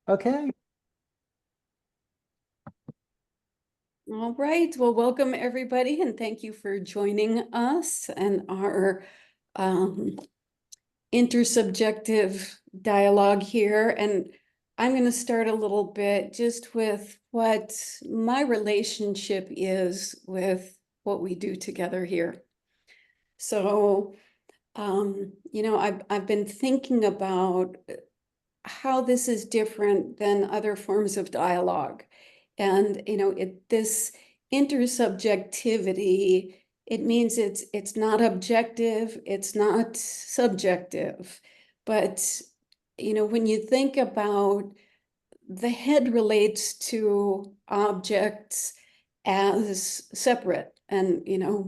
Okay. All right. Well, welcome everybody, and thank you for joining us and our intersubjective dialogue here. And I'm going to start a little bit just with what my relationship is with what we do together here. So, I've been thinking about how this is different than other forms of dialogue. And, this intersubjectivity, it means it's not objective, it's not subjective. But, when you think about the head relates to objects as separate. And,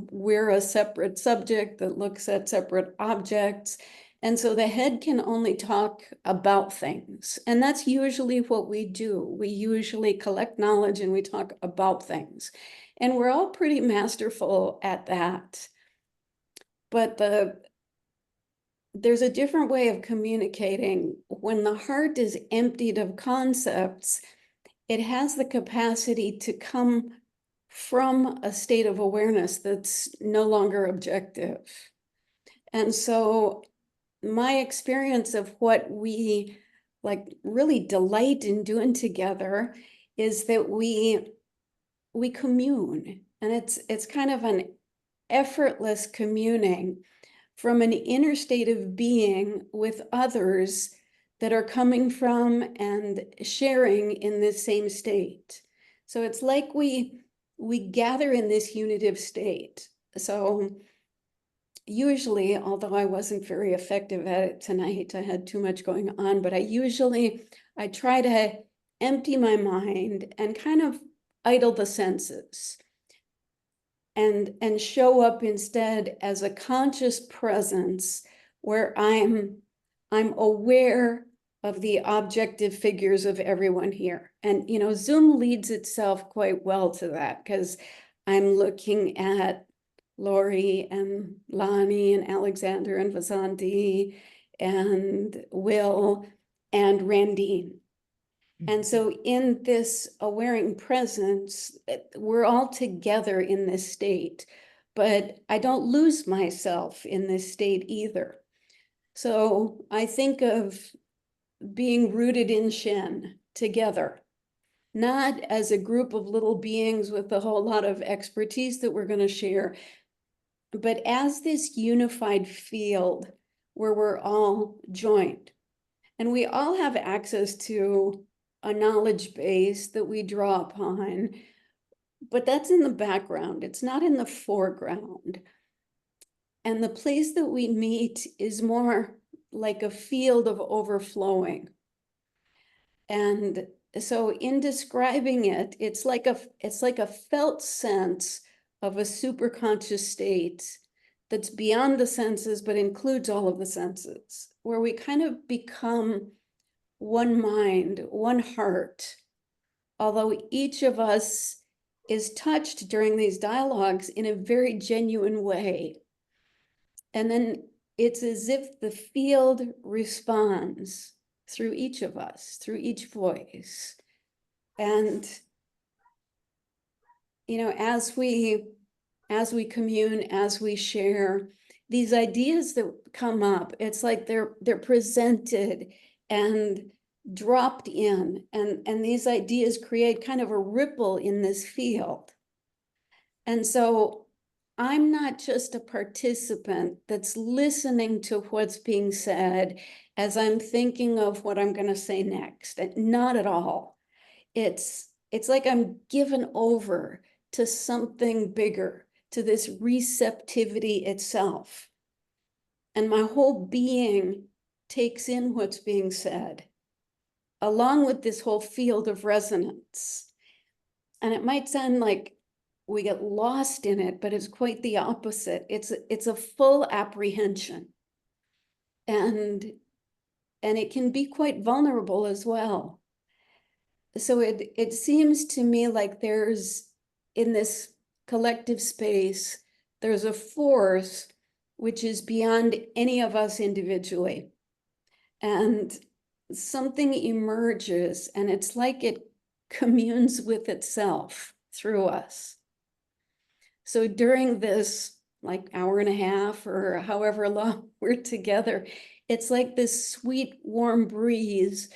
we're a separate subject that looks at separate objects. And so the head can only talk about things. And that's usually what we do. We usually collect knowledge and we talk about things. And we're all pretty masterful at that. But there's a different way of communicating. When the heart is emptied of concepts, it has the capacity to come from a state of awareness that's no longer objective. And so my experience of what we really delight in doing together is that we commune, and it's kind of an effortless communing from an inner state of being with others that are coming from and sharing in this same state. So it's like we gather in this unitive state. So usually, although I wasn't very effective at it tonight, I had too much going on, but I try to empty my mind and kind of idle the senses and show up instead as a conscious presence where I'm aware of the objective figures of everyone here. And Zoom leads itself quite well to that, because I'm looking at Lorie and Lonny and Alexander and Vansanthi and Will and Randine. And so in this awareing presence, we're all together in this state, but I don't lose myself in this state either. So I think of being rooted in Shen together, not as a group of little beings with a whole lot of expertise that we're going to share, but as this unified field where we're all joined. And we all have access to a knowledge base that we draw upon, but that's in the background. It's not in the foreground. And the place that we meet is more like a field of overflowing. And so in describing it, it's like a felt sense of a superconscious state that's beyond the senses, but includes all of the senses, where we kind of become one mind, one heart, although each of us is touched during these dialogues in a very genuine way. And then it's as if the field responds through each of us, through each voice. And, as we commune, as we share, these ideas that come up, it's like they're presented and dropped in, and these ideas create kind of a ripple in this field. And so I'm not just a participant that's listening to what's being said as I'm thinking of what I'm going to say next. Not at all. It's like I'm given over to something bigger, to this receptivity itself. And my whole being takes in what's being said, along with this whole field of resonance. And it might sound like we get lost in it, but it's quite the opposite. It's a full apprehension. And it can be quite vulnerable as well. So it seems to me like there's, in this collective space, there's a force which is beyond any of us individually. And something emerges, and it's like it communes with itself through us. So during this like hour and a half or however long we're together, it's like this sweet, warm breeze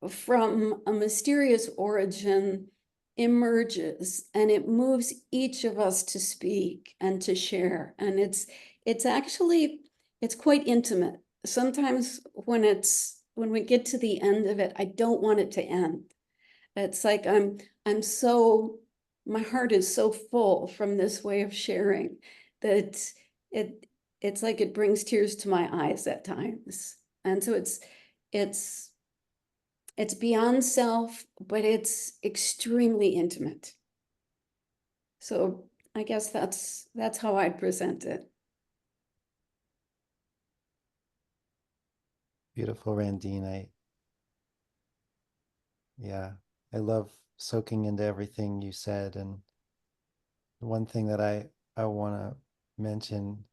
from a mysterious origin emerges, and it moves each of us to speak and to share. And it's actually, it's quite intimate. Sometimes when we get to the end of it, I don't want it to end. It's like I'm so, my heart is so full from this way of sharing that it it's like it brings tears to my eyes at times. And so it's it's beyond self, but it's extremely intimate. So I guess that's how I'd present it. Beautiful, Randine. I love soaking into everything you said. And one thing that I want to mention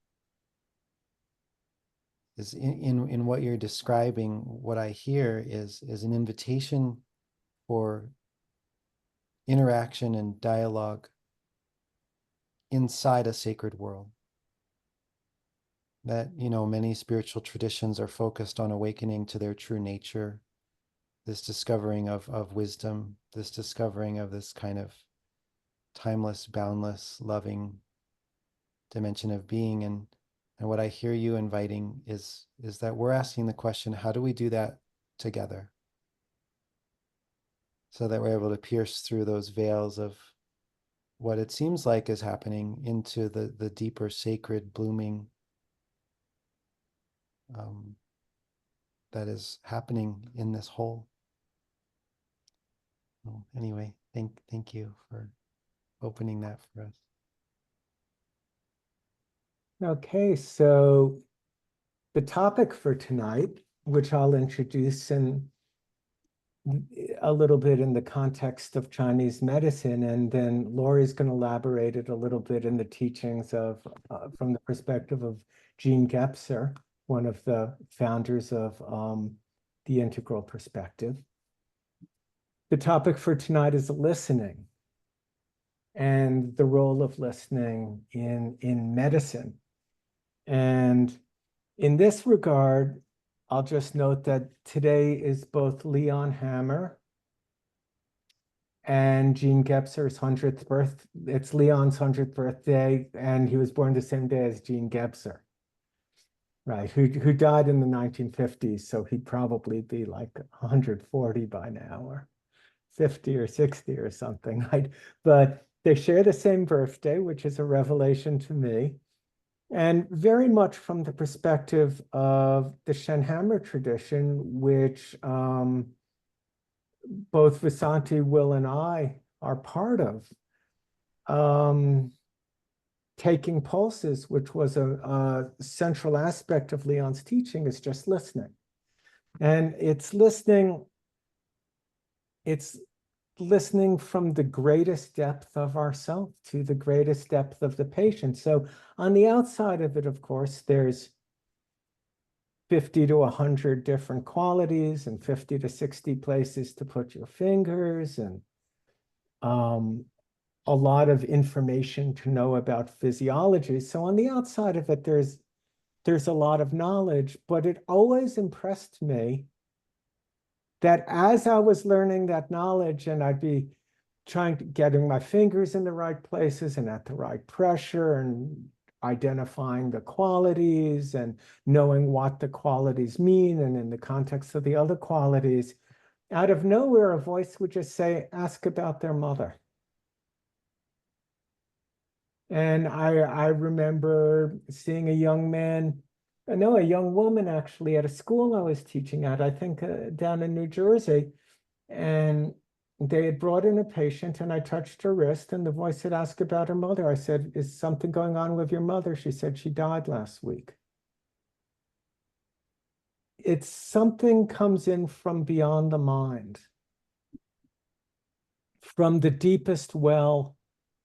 is in what you're describing, what I hear is an invitation for interaction and dialogue inside a sacred world. That, many spiritual traditions are focused on awakening to their true nature, this discovering of wisdom, this discovering of this kind of timeless, boundless, loving dimension of being. And what I hear you inviting is that we're asking the question, how do we do that together? So that we're able to pierce through those veils of what it seems like is happening into the deeper sacred blooming that is happening in this whole. Well, anyway, thank you for opening that for us. Okay, so the topic for tonight, which I'll introduce in a little bit in the context of Chinese medicine, and then Lori's going to elaborate it a little bit in the teachings of, from the perspective of Jean Gebser, one of the founders of the integral perspective. The topic for tonight is listening and the role of listening in medicine. And in this regard, I'll just note that today is both Leon Hammer and Jean Gebser's 100th birthday. It's Leon's 100th birthday, and he was born the same day as Jean Gebser, right? Who died in the 1950s, so he'd probably be like 140 by now, or 50 or 60 or something, right? But they share the same birthday, which is a revelation to me. And very much from the perspective of the Shenhammer tradition, which both Vansanthi, Will, and I are part of, taking pulses, which was a central aspect of Leon's teaching, is just listening. And it's listening from the greatest depth of ourself to the greatest depth of the patient. So on the outside of it, of course, there's 50 to 100 different qualities and 50 to 60 places to put your fingers, and a lot of information to know about physiology. So on the outside of it, there's a lot of knowledge, but it always impressed me that as I was learning that knowledge, and I'd be getting my fingers in the right places and at the right pressure, and identifying the qualities and knowing what the qualities mean, and in the context of the other qualities, out of nowhere, a voice would just say, ask about their mother. And I remember seeing a young woman actually at a school I was teaching at, I think down in New Jersey. And they had brought in a patient, and I touched her wrist, and the voice had asked about her mother. I said, is something going on with your mother? She said she died last week. It's something comes in from beyond the mind, from the deepest well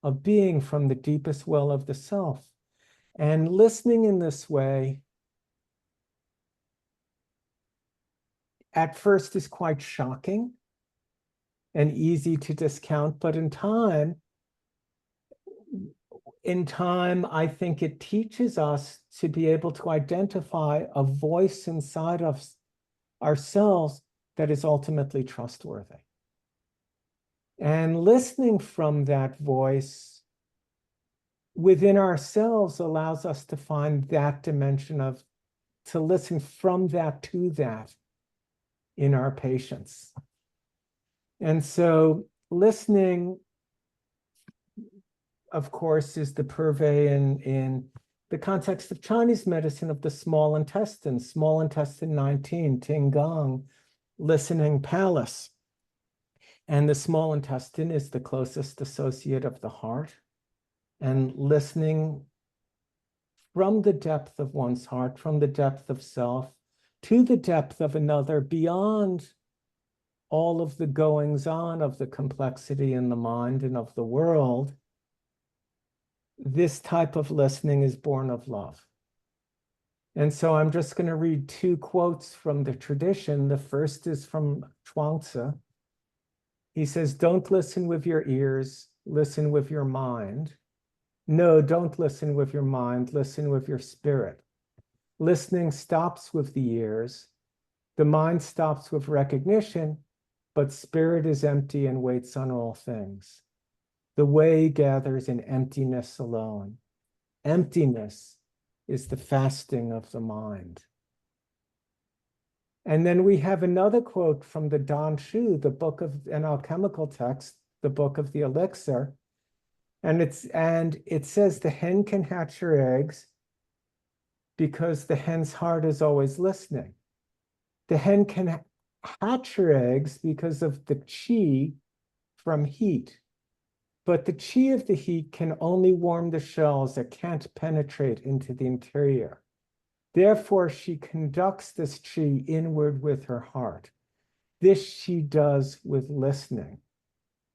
of being, from the deepest well of the self. And listening in this way at first is quite shocking and easy to discount, but in time, I think it teaches us to be able to identify a voice inside of ourselves that is ultimately trustworthy. And listening from that voice within ourselves allows us to find that dimension of, to listen from that to that in our patients. And so listening, of course, is the purvey in the context of Chinese medicine of the small intestine 19, Tinggang, listening palace. And the small intestine is the closest associate of the heart. And listening from the depth of one's heart, from the depth of self, to the depth of another, beyond all of the goings on of the complexity in the mind and of the world, this type of listening is born of love. And so I'm just going to read two quotes from the tradition. The first is from Chuang-Tzu. He says, "Don't listen with your ears, listen with your mind. No, don't listen with your mind, listen with your spirit. Listening stops with the ears. The mind stops with recognition, but spirit is empty and waits on all things. The way gathers in emptiness alone. Emptiness is the fasting of the mind." And then we have another quote from the Dan Shu, the book of an alchemical text, the book of the elixir. And it says the hen can hatch her eggs because the hen's heart is always listening. The hen can hatch her eggs because of the qi from heat. But the qi of the heat can only warm the shells that can't penetrate into the interior. Therefore, she conducts this qi inward with her heart. This she does with listening.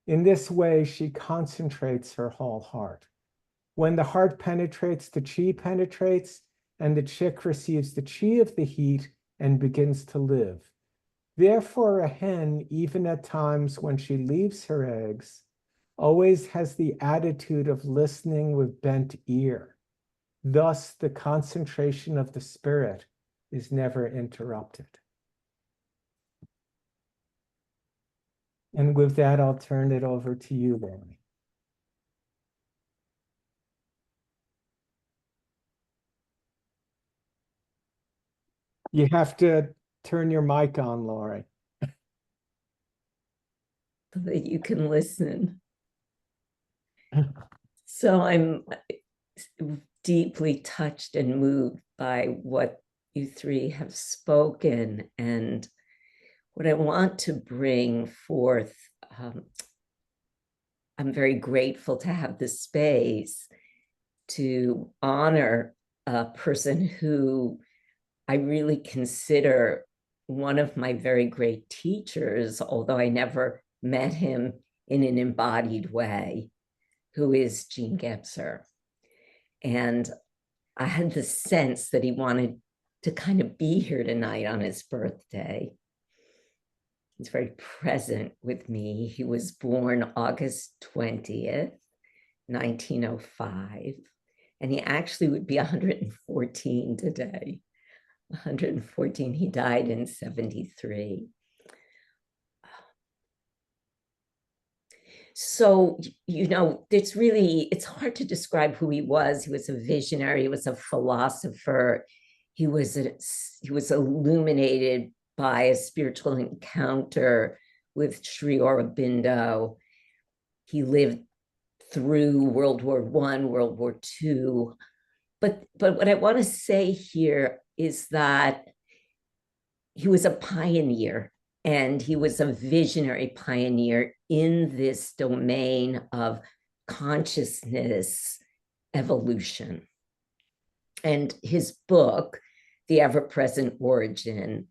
In this way, she concentrates her whole heart. When the heart penetrates, the qi penetrates, and the chick receives the qi of the heat and begins to live. Therefore, a hen, even at times when she leaves her eggs, always has the attitude of listening with bent ear. Thus, the concentration of the spirit is never interrupted. And with that, I'll turn it over to you, Lonny. You have to turn your mic on, Lorie. So that you can listen. So I'm deeply touched and moved by what you three have spoken, and what I want to bring forth. I'm very grateful to have this space to honor a person who I really consider one of my very great teachers, although I never met him in an embodied way, who is Jean Gebser. And I had the sense that he wanted to kind of be here tonight on his birthday. He's very present with me. He was born August 20th, 1905, and he actually would be 114 today. 114, he died in 73. So, you know, it's hard to describe who he was. He was a visionary, he was a philosopher. He was illuminated by a spiritual encounter with Sri Aurobindo. He lived through World War I, World War II. But what I want to say here is that he was a pioneer, and he was a visionary pioneer in this domain of consciousness evolution. And his book, The Ever-Present Origin,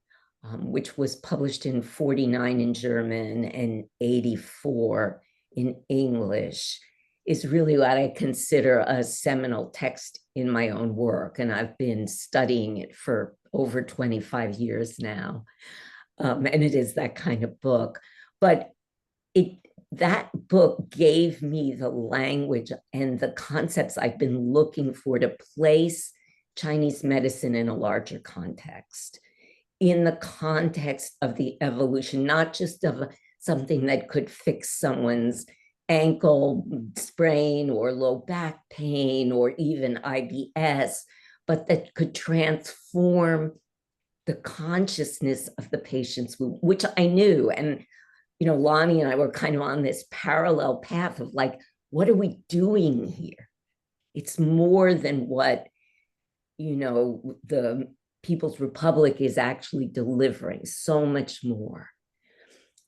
which was published in 49 in German and 84 in English, is really what I consider a seminal text in my own work. And I've been studying it for over 25 years now. And it is that kind of book. But that book gave me the language and the concepts I've been looking for to place Chinese medicine in a larger context, in the context of the evolution, not just of something that could fix someone's ankle sprain or low back pain or even IBS, but that could transform the consciousness of the patients, which I knew. And, Lonny and I were kind of on this parallel path of like, what are we doing here? It's more than what, the People's Republic is actually delivering, so much more.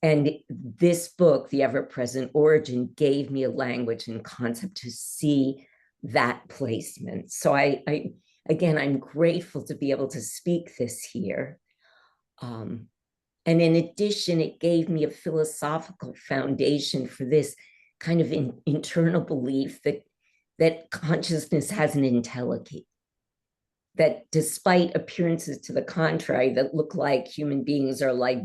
And this book, The Ever-Present Origin, gave me a language and concept to see that placement. So again, I'm grateful to be able to speak this here. And in addition, it gave me a philosophical foundation for this kind of internal belief that consciousness has an entelechy, that despite appearances to the contrary that look like human beings are like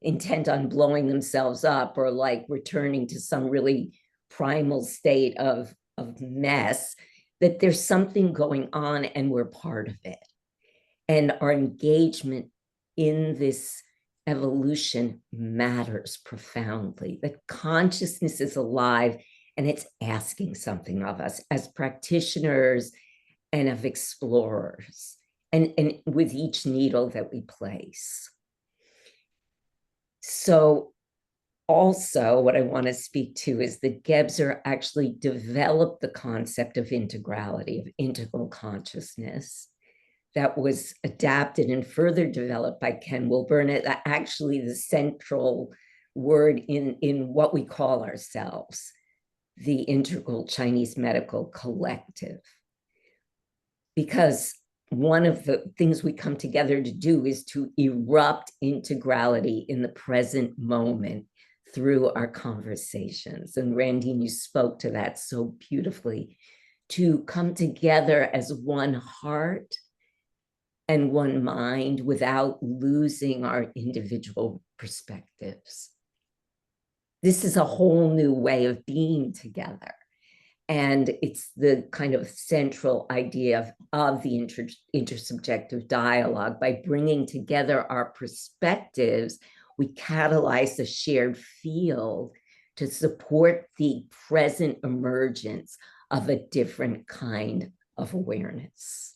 intent on blowing themselves up or like returning to some really primal state of mess, that there's something going on and we're part of it. And our engagement in this evolution matters profoundly, that consciousness is alive and it's asking something of us as practitioners and of explorers, and with each needle that we place. So also what I want to speak to is that Gebser actually developed the concept of integrality, of integral consciousness, that was adapted and further developed by Ken Wilber, and actually the central word in what we call ourselves, the Integral Chinese Medical Collective. Because one of the things we come together to do is to erupt integrality in the present moment through our conversations. And Randine, you spoke to that so beautifully, to come together as one heart and one mind without losing our individual perspectives. This is a whole new way of being together. And it's the kind of central idea of the intersubjective dialogue. By bringing together our perspectives, we catalyze the shared field to support the present emergence of a different kind of awareness.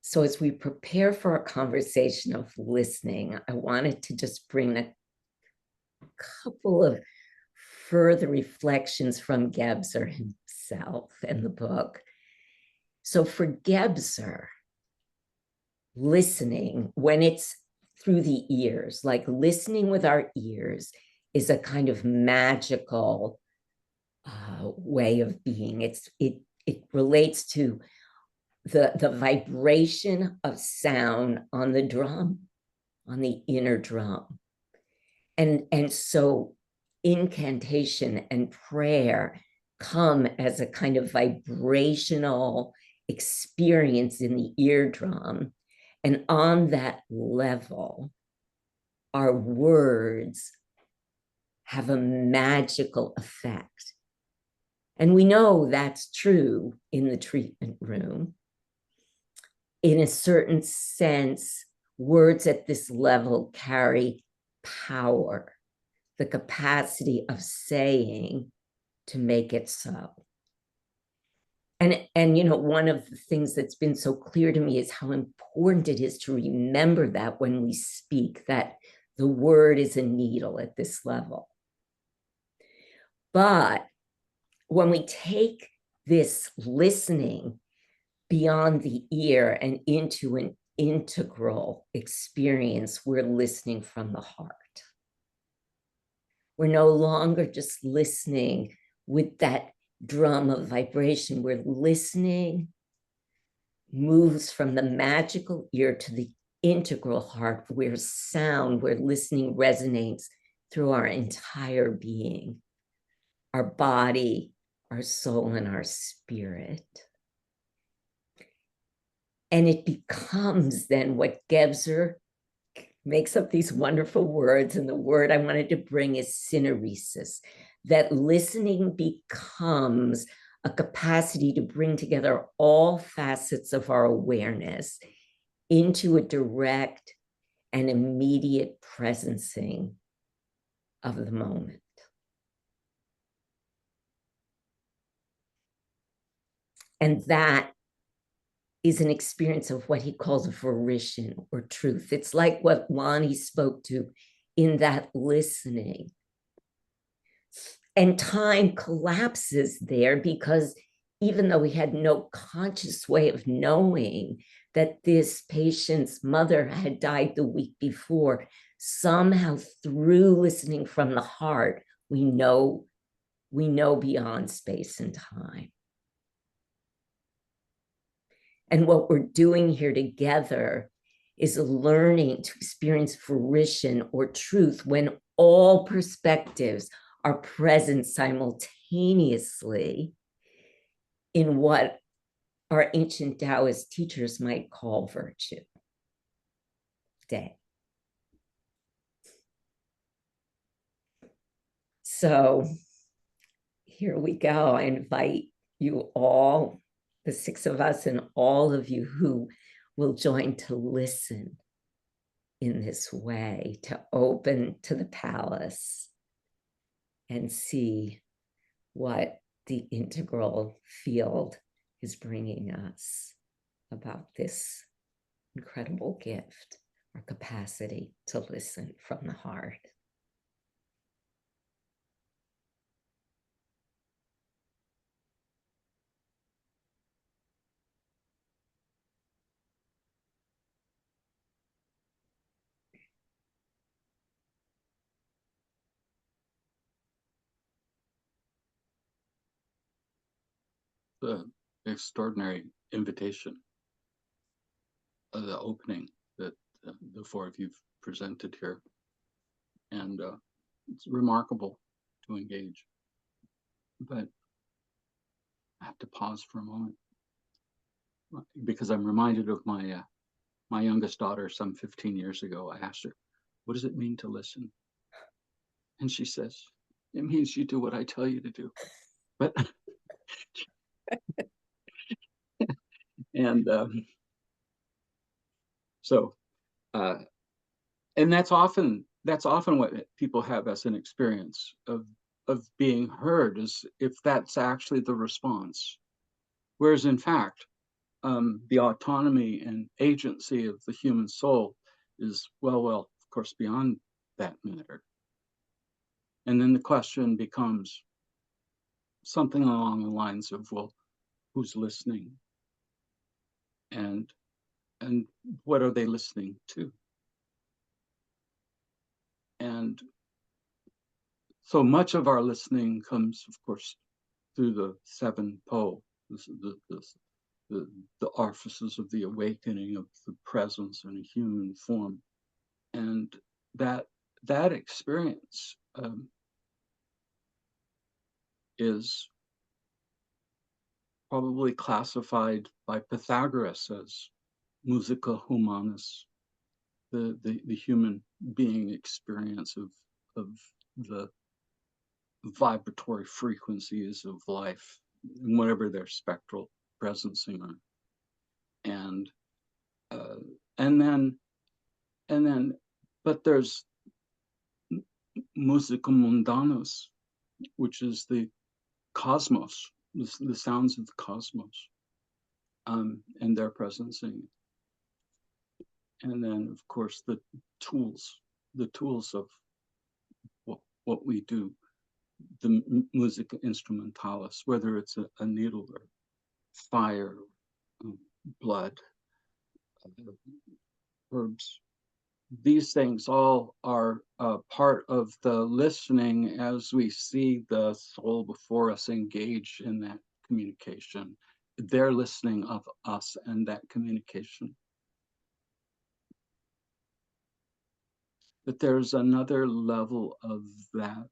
So as we prepare for our conversation of listening, I wanted to just bring a couple of further reflections from Gebser himself in the book. So for Gebser, listening, when it's through the ears, like listening with our ears, is a kind of magical way of being. It relates to the vibration of sound on the drum, on the inner drum. And so incantation and prayer come as a kind of vibrational experience in the eardrum. And on that level, our words have a magical effect. And we know that's true in the treatment room. In a certain sense, words at this level carry power, the capacity of saying to make it so. And one of the things that's been so clear to me is how important it is to remember that when we speak, that the word is a needle at this level. But when we take this listening beyond the ear and into an integral experience, we're listening from the heart. We're no longer just listening with that drum of vibration. We're listening moves from the magical ear to the integral heart, where sound, where listening resonates through our entire being, our body, our soul, and our spirit. And it becomes then what Gebser makes up these wonderful words. And the word I wanted to bring is syneresis, that listening becomes a capacity to bring together all facets of our awareness into a direct and immediate presencing of the moment. And that is an experience of what he calls volition or truth. It's like what Lonny spoke to in that listening. And time collapses there because even though he had no conscious way of knowing that this patient's mother had died the week before, somehow through listening from the heart, we know beyond space and time. And what we're doing here together is learning to experience fruition or truth when all perspectives are present simultaneously in what our ancient Taoist teachers might call virtue. Day. So here we go. I invite you all, the six of us and all of you who will join to listen in this way, to open to the palace and see what the integral field is bringing us about this incredible gift, our capacity to listen from the heart. The extraordinary invitation of the opening that the four of you've presented here. And it's remarkable to engage. But I have to pause for a moment because I'm reminded of my my youngest daughter some 15 years ago. I asked her, what does it mean to listen? And she says, it means you do what I tell you to do. But and so and that's often what people have as an experience of being heard, is if that's actually the response. Whereas in fact, the autonomy and agency of the human soul is well, of course, beyond that matter. And then the question becomes something along the lines of, well, who's listening? And what are they listening to? And so much of our listening comes, of course, through the seven po, the orifices of the awakening of the presence in a human form. And that experience is probably classified by Pythagoras as musica humanus, the human being experience of the vibratory frequencies of life, whatever their spectral presencing are. And then, but there's musica mundanus, which is the cosmos, the sounds of the cosmos, and their presencing. And then, of course, the tools of what we do, the musica instrumentalis, whether it's a needle or fire, blood, herbs. These things all are part of the listening as we see the soul before us engage in that communication. They're listening of us and that communication. But there's another level of that,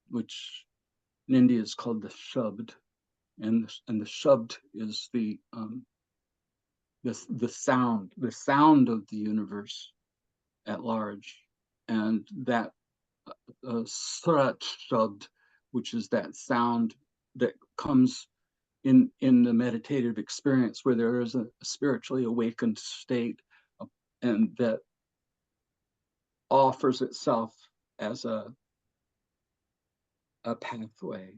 which in India is called the shabd, and the shabd is the the sound of the universe at large, and that surat shabd, which is that sound that comes in the meditative experience where there is a spiritually awakened state, and that offers itself as a pathway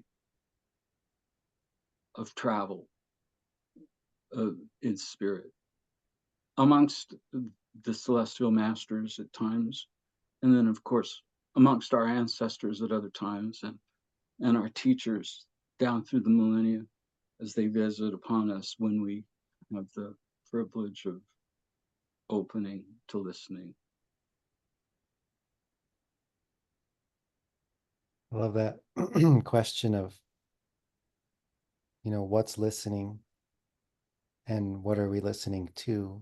of travel in spirit amongst the celestial masters at times, and then of course amongst our ancestors at other times, and our teachers down through the millennia as they visit upon us when we have the privilege of opening to listening. I love that question of, what's listening and what are we listening to?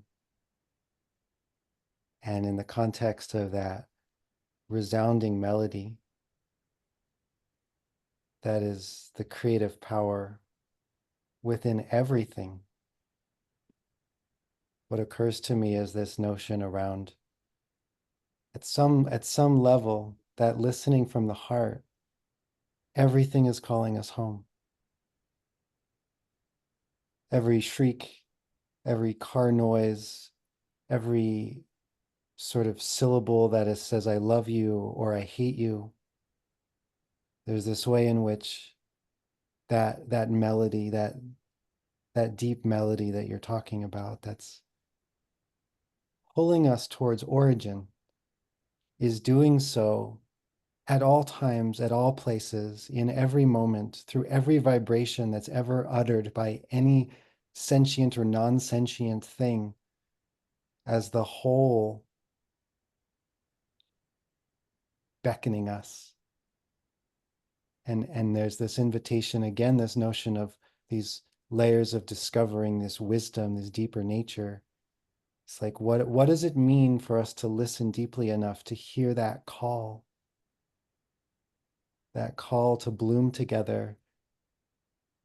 And in the context of that resounding melody, that is the creative power within everything. What occurs to me is this notion around, at some level, that listening from the heart, everything is calling us home. Every shriek, every car noise, every sort of syllable that says I love you or I hate you. There's this way in which that melody, that deep melody that you're talking about, that's pulling us towards origin, is doing so at all times, at all places, in every moment, through every vibration that's ever uttered by any sentient or non-sentient thing, as the whole beckoning us. And there's this invitation, again, this notion of these layers of discovering this wisdom, this deeper nature. It's like, what does it mean for us to listen deeply enough to hear that call to bloom together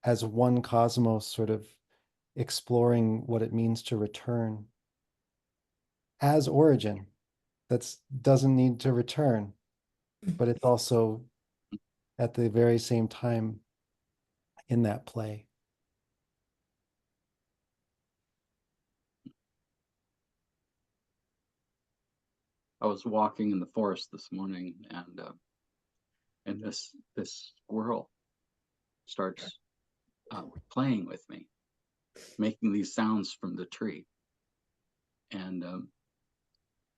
as one cosmos, sort of exploring what it means to return as origin that doesn't need to return, but it's also at the very same time in that play. I was walking in the forest this morning, and this squirrel starts playing with me, making these sounds from the tree, and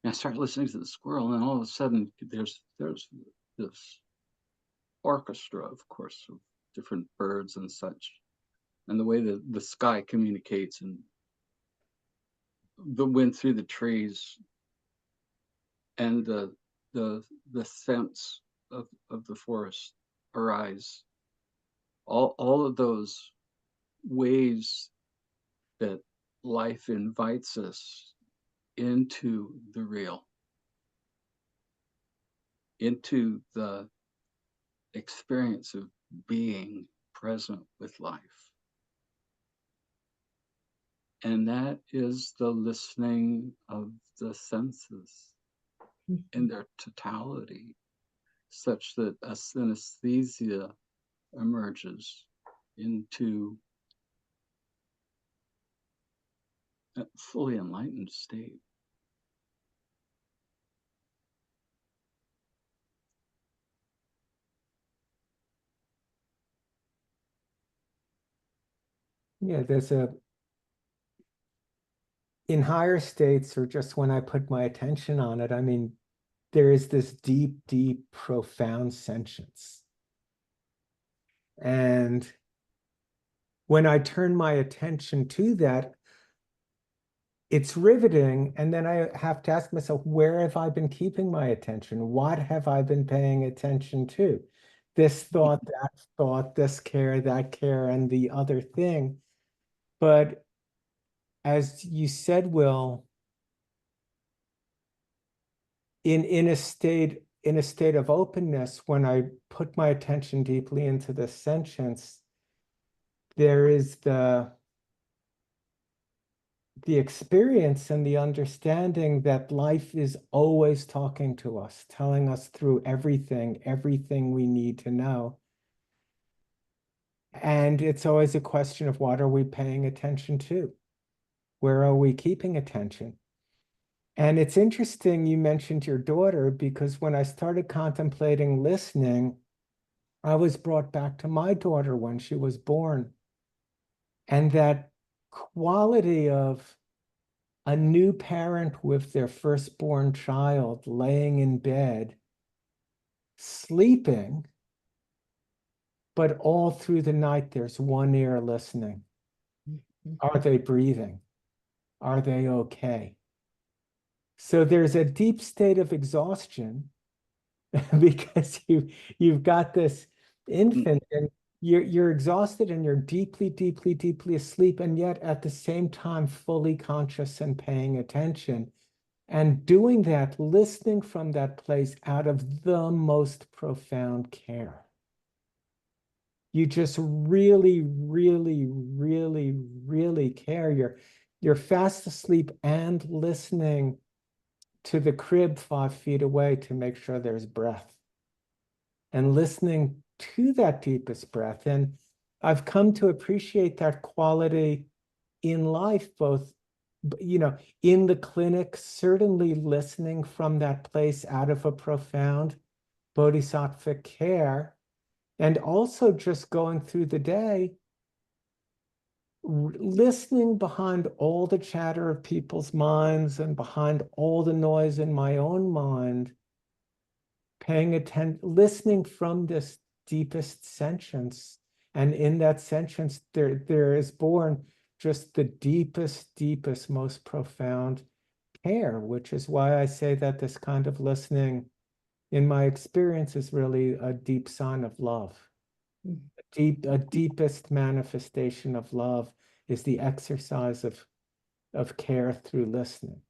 I start listening to the squirrel, and all of a sudden there's this orchestra, of course, of different birds and such, and the way the sky communicates, and the wind through the trees, and the scents of the forest arise. All of those ways that life invites us into the real, into the experience of being present with life. And that is the listening of the senses in their totality, such that a synesthesia emerges into a fully enlightened state. Yeah, in higher states, or just when I put my attention on it, I mean, there is this deep, deep, profound sentience. And when I turn my attention to that, it's riveting. And then I have to ask myself, where have I been keeping my attention? What have I been paying attention to? This thought, that thought, this care, that care, and the other thing. But as you said, Will, in a state of openness, when I put my attention deeply into the sentience, there is the the experience and the understanding that life is always talking to us, telling us through everything we need to know. And it's always a question of what are we paying attention to? Where are we keeping attention? And it's interesting you mentioned your daughter, because when I started contemplating listening, I was brought back to my daughter when she was born. And that quality of a new parent with their firstborn child laying in bed, sleeping, but all through the night, there's one ear listening. Are they breathing? Are they okay? So there's a deep state of exhaustion because you've got this infant and you're exhausted and you're deeply asleep, and yet at the same time fully conscious and paying attention. And doing that, listening from that place out of the most profound care. You just really care. You're fast asleep and listening to the crib 5 feet away to make sure there's breath. And listening to that deepest breath. And I've come to appreciate that quality in life, both, you know, in the clinic, certainly listening from that place out of a profound bodhisattva care, and also just going through the day, listening behind all the chatter of people's minds and behind all the noise in my own mind, paying attention, listening from this deepest sentience. And in that sentience, there is born just the deepest, most profound care, which is why I say that this kind of listening, in my experience, is really a deep sign of love. A deepest manifestation of love is the exercise of care through listening.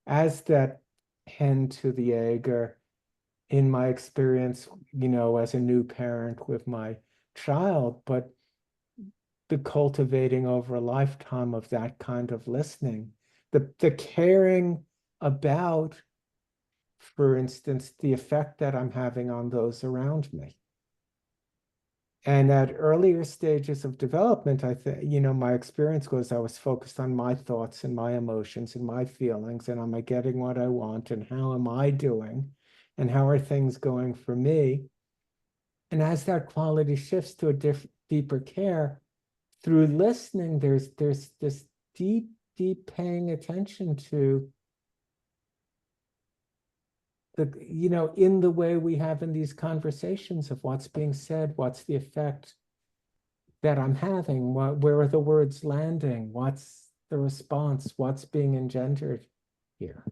As that hen to the egg, or in my experience, you know, as a new parent with my child, but the cultivating over a lifetime of that kind of listening, the caring about, for instance, the effect that I'm having on those around me. And at earlier stages of development, I think, you know, my experience was I was focused on my thoughts and my emotions and my feelings, and am I getting what I want, and how am I doing, and how are things going for me? And as that quality shifts to a deeper care, through listening, there's this deep paying attention to the, you know, in the way we have in these conversations of what's being said, what's the effect that I'm having, where are the words landing, what's the response, what's being engendered here.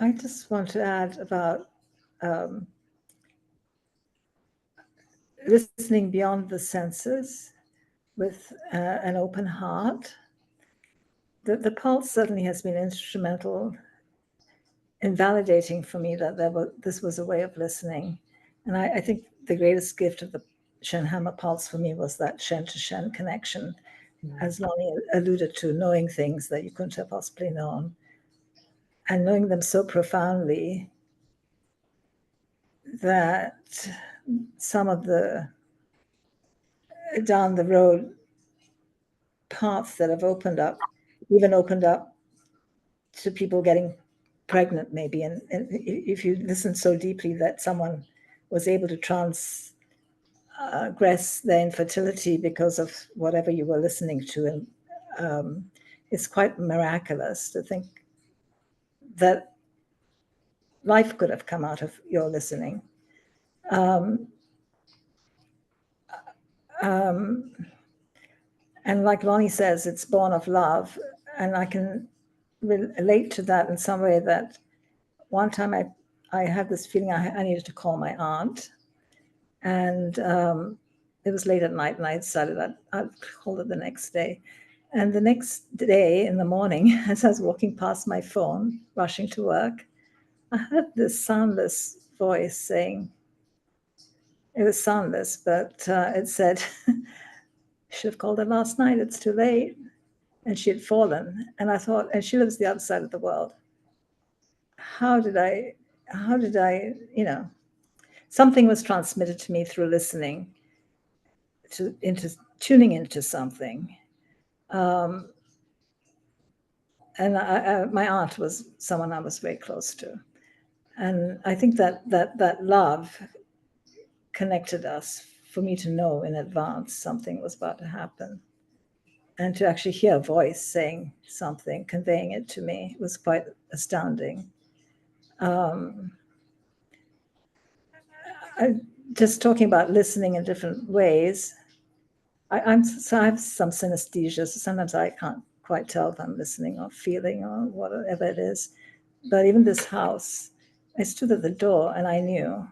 I just want to add about listening beyond the senses with an open heart. The pulse certainly has been instrumental in validating for me that this was a way of listening. And I think the greatest gift of the Shen Hammer pulse for me was that Shen to Shen connection, as Lonny alluded to, knowing things that you couldn't have possibly known, and knowing them so profoundly that some of the down the road paths that have opened up to people getting pregnant, maybe. And if you listen so deeply that someone was able to transgress their infertility because of whatever you were listening to, and it's quite miraculous to think that life could have come out of your listening. And like Lonny says, it's born of love. And I can relate to that in some way, that one time I had this feeling I needed to call my aunt. And it was late at night, and I decided I'd call it the next day. And the next day in the morning, as I was walking past my phone, rushing to work, I heard this soundless voice saying, it was soundless, but it said, should have called her last night, it's too late. And she had fallen. And I thought, and she lives the other side of the world. How did I, something was transmitted to me through listening, into tuning into something. And my aunt was someone I was very close to. And I think that love connected us for me to know in advance something was about to happen. And to actually hear a voice saying something, conveying it to me, was quite astounding. Just talking about listening in different ways, I have some synesthesia, so sometimes I can't quite tell if I'm listening or feeling or whatever it is. But even this house, I stood at the door and I knew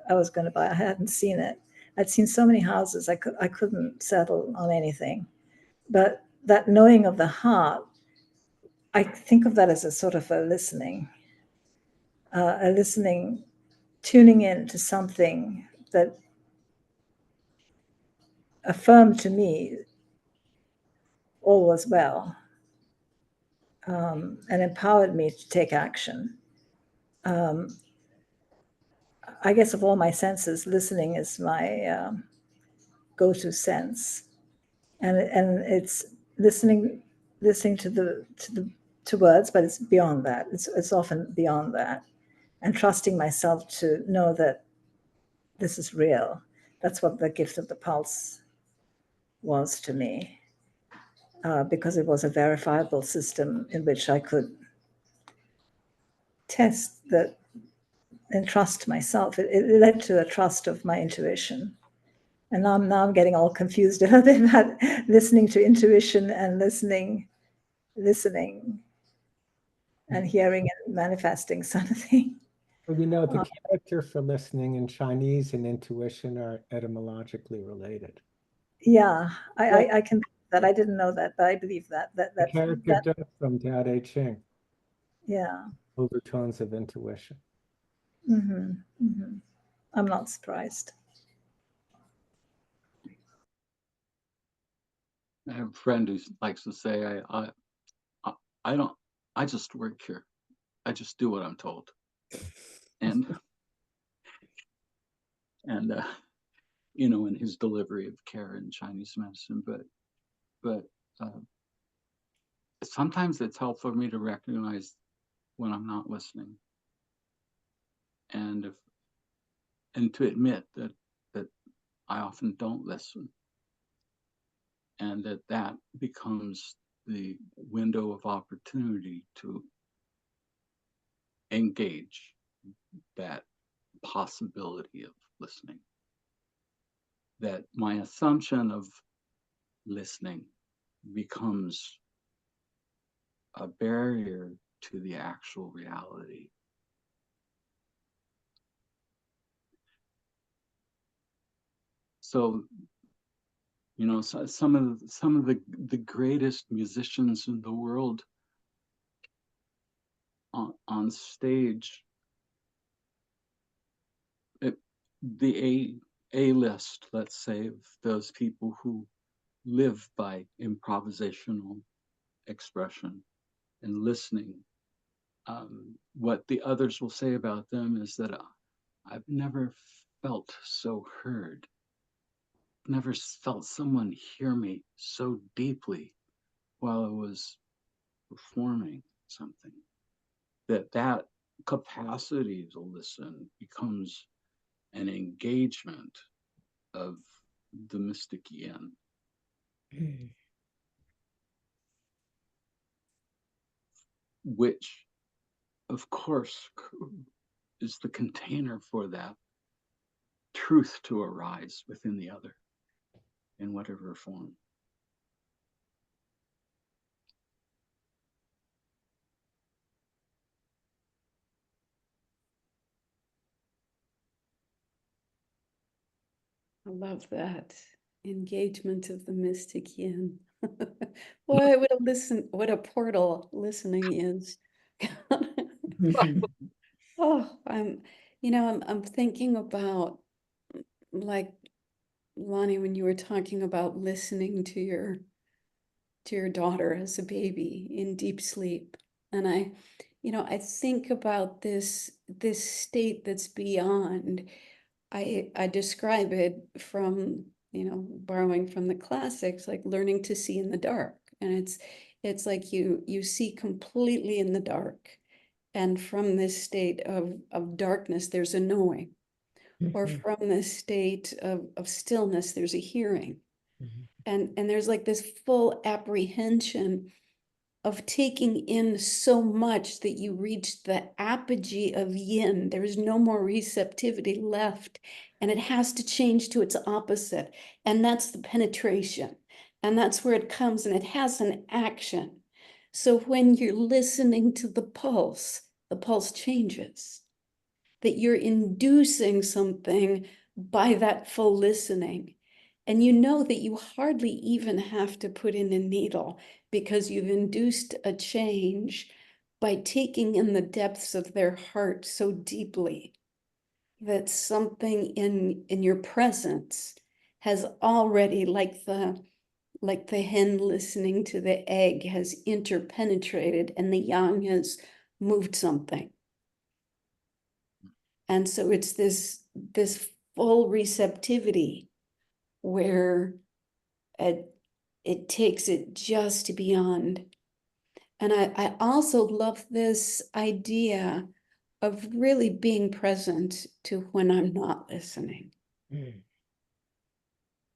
I was going to buy. I hadn't seen it. I'd seen so many houses, I couldn't settle on anything. But that knowing of the heart, I think of that as a sort of a listening, tuning in to something that affirmed to me all was well, and empowered me to take action. I guess of all my senses, listening is my go-to sense, and it's listening to words, but it's beyond that. It's often beyond that, and trusting myself to know that this is real. That's what the gift of the pulse was to me, because it was a verifiable system in which I could test that and trust myself. It led to a trust of my intuition. And now I'm getting all confused a little bit about listening to intuition and listening and hearing and manifesting something. Well, the character for listening in Chinese and intuition are etymologically related. Yeah, I can that. I didn't know that, but I believe that. The character does from Tao Te Ching. Yeah. Overtones of intuition. Mm-hmm, mm-hmm. I'm not surprised. I have a friend who likes to say, I just work here. I just do what I'm told. And in his delivery of care in Chinese medicine, but sometimes it's helpful for me to recognize when I'm not listening, and to admit that I often don't listen, and that becomes the window of opportunity to engage that possibility of listening. That my assumption of listening becomes a barrier to the actual reality. So, some of the greatest musicians in the world on stage, the A list, let's say, of those people who live by improvisational expression and listening. What the others will say about them is that I've never felt so heard, never felt someone hear me so deeply while I was performing something. That capacity to listen becomes an engagement of the mystic yin. Which, of course, is the container for that truth to arise within the other in whatever form. I love that. Engagement of the mystic yin. Boy, what a portal listening is. Oh, I'm thinking about, like, Lonnie, when you were talking about listening to your daughter as a baby in deep sleep. And I think about this state that's beyond. I describe it from, borrowing from the classics, like learning to see in the dark. And it's like you see completely in the dark. And from this state of darkness, there's a knowing. Or from this state of stillness, there's a hearing. And there's like this full apprehension of taking in so much that you reach the apogee of yin. There's no more receptivity left, and it has to change to its opposite. And that's the penetration. And that's where it comes, and it has an action. So when you're listening to the pulse changes, that you're inducing something by that full listening. And you know that you hardly even have to put in a needle, because you've induced a change by taking in the depths of their heart so deeply that something in your presence has already, like the hen listening to the egg, has interpenetrated, and the yang has moved something. And so it's this full receptivity where it takes it just beyond. And I also love this idea of really being present to when I'm not listening.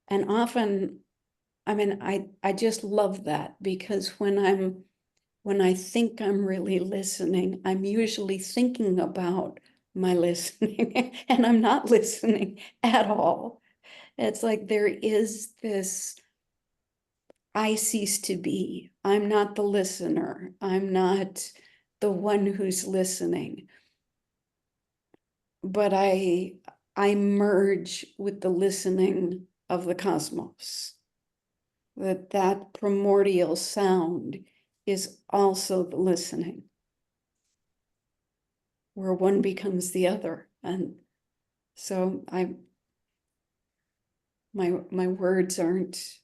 And often, I just love that, because when I think I'm really listening, I'm usually thinking about my listening and I'm not listening at all. It's like there is this, I cease to be. I'm not the listener. I'm not the one who's listening. But I merge with the listening of the cosmos. That primordial sound is also the listening, where one becomes the other. And so my words aren't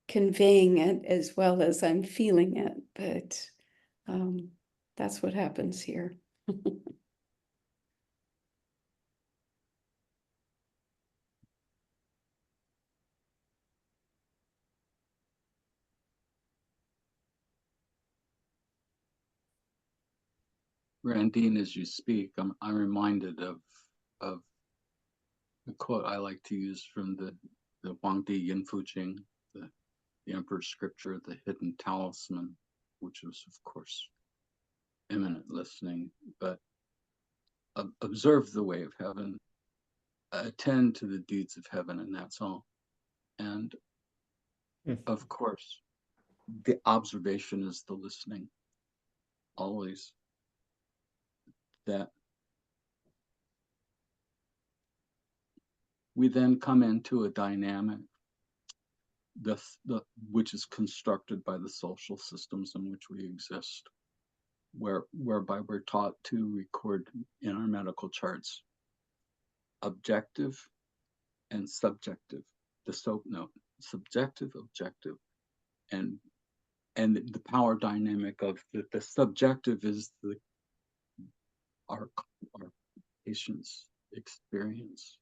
conveying it as well as I'm feeling it, but that's what happens here. Randine, as you speak, I'm reminded of a quote I like to use from the Huangdi Yin Fujing, the Emperor's Scripture, the Hidden Talisman, which was, of course, imminent listening, but observe the way of heaven, attend to the deeds of heaven, and that's all. And of course, the observation is the listening, always. That we then come into a dynamic which is constructed by the social systems in which we exist, whereby we're taught to record in our medical charts objective and subjective, the SOAP note, subjective, objective, and the power dynamic of the subjective is our patient's experience,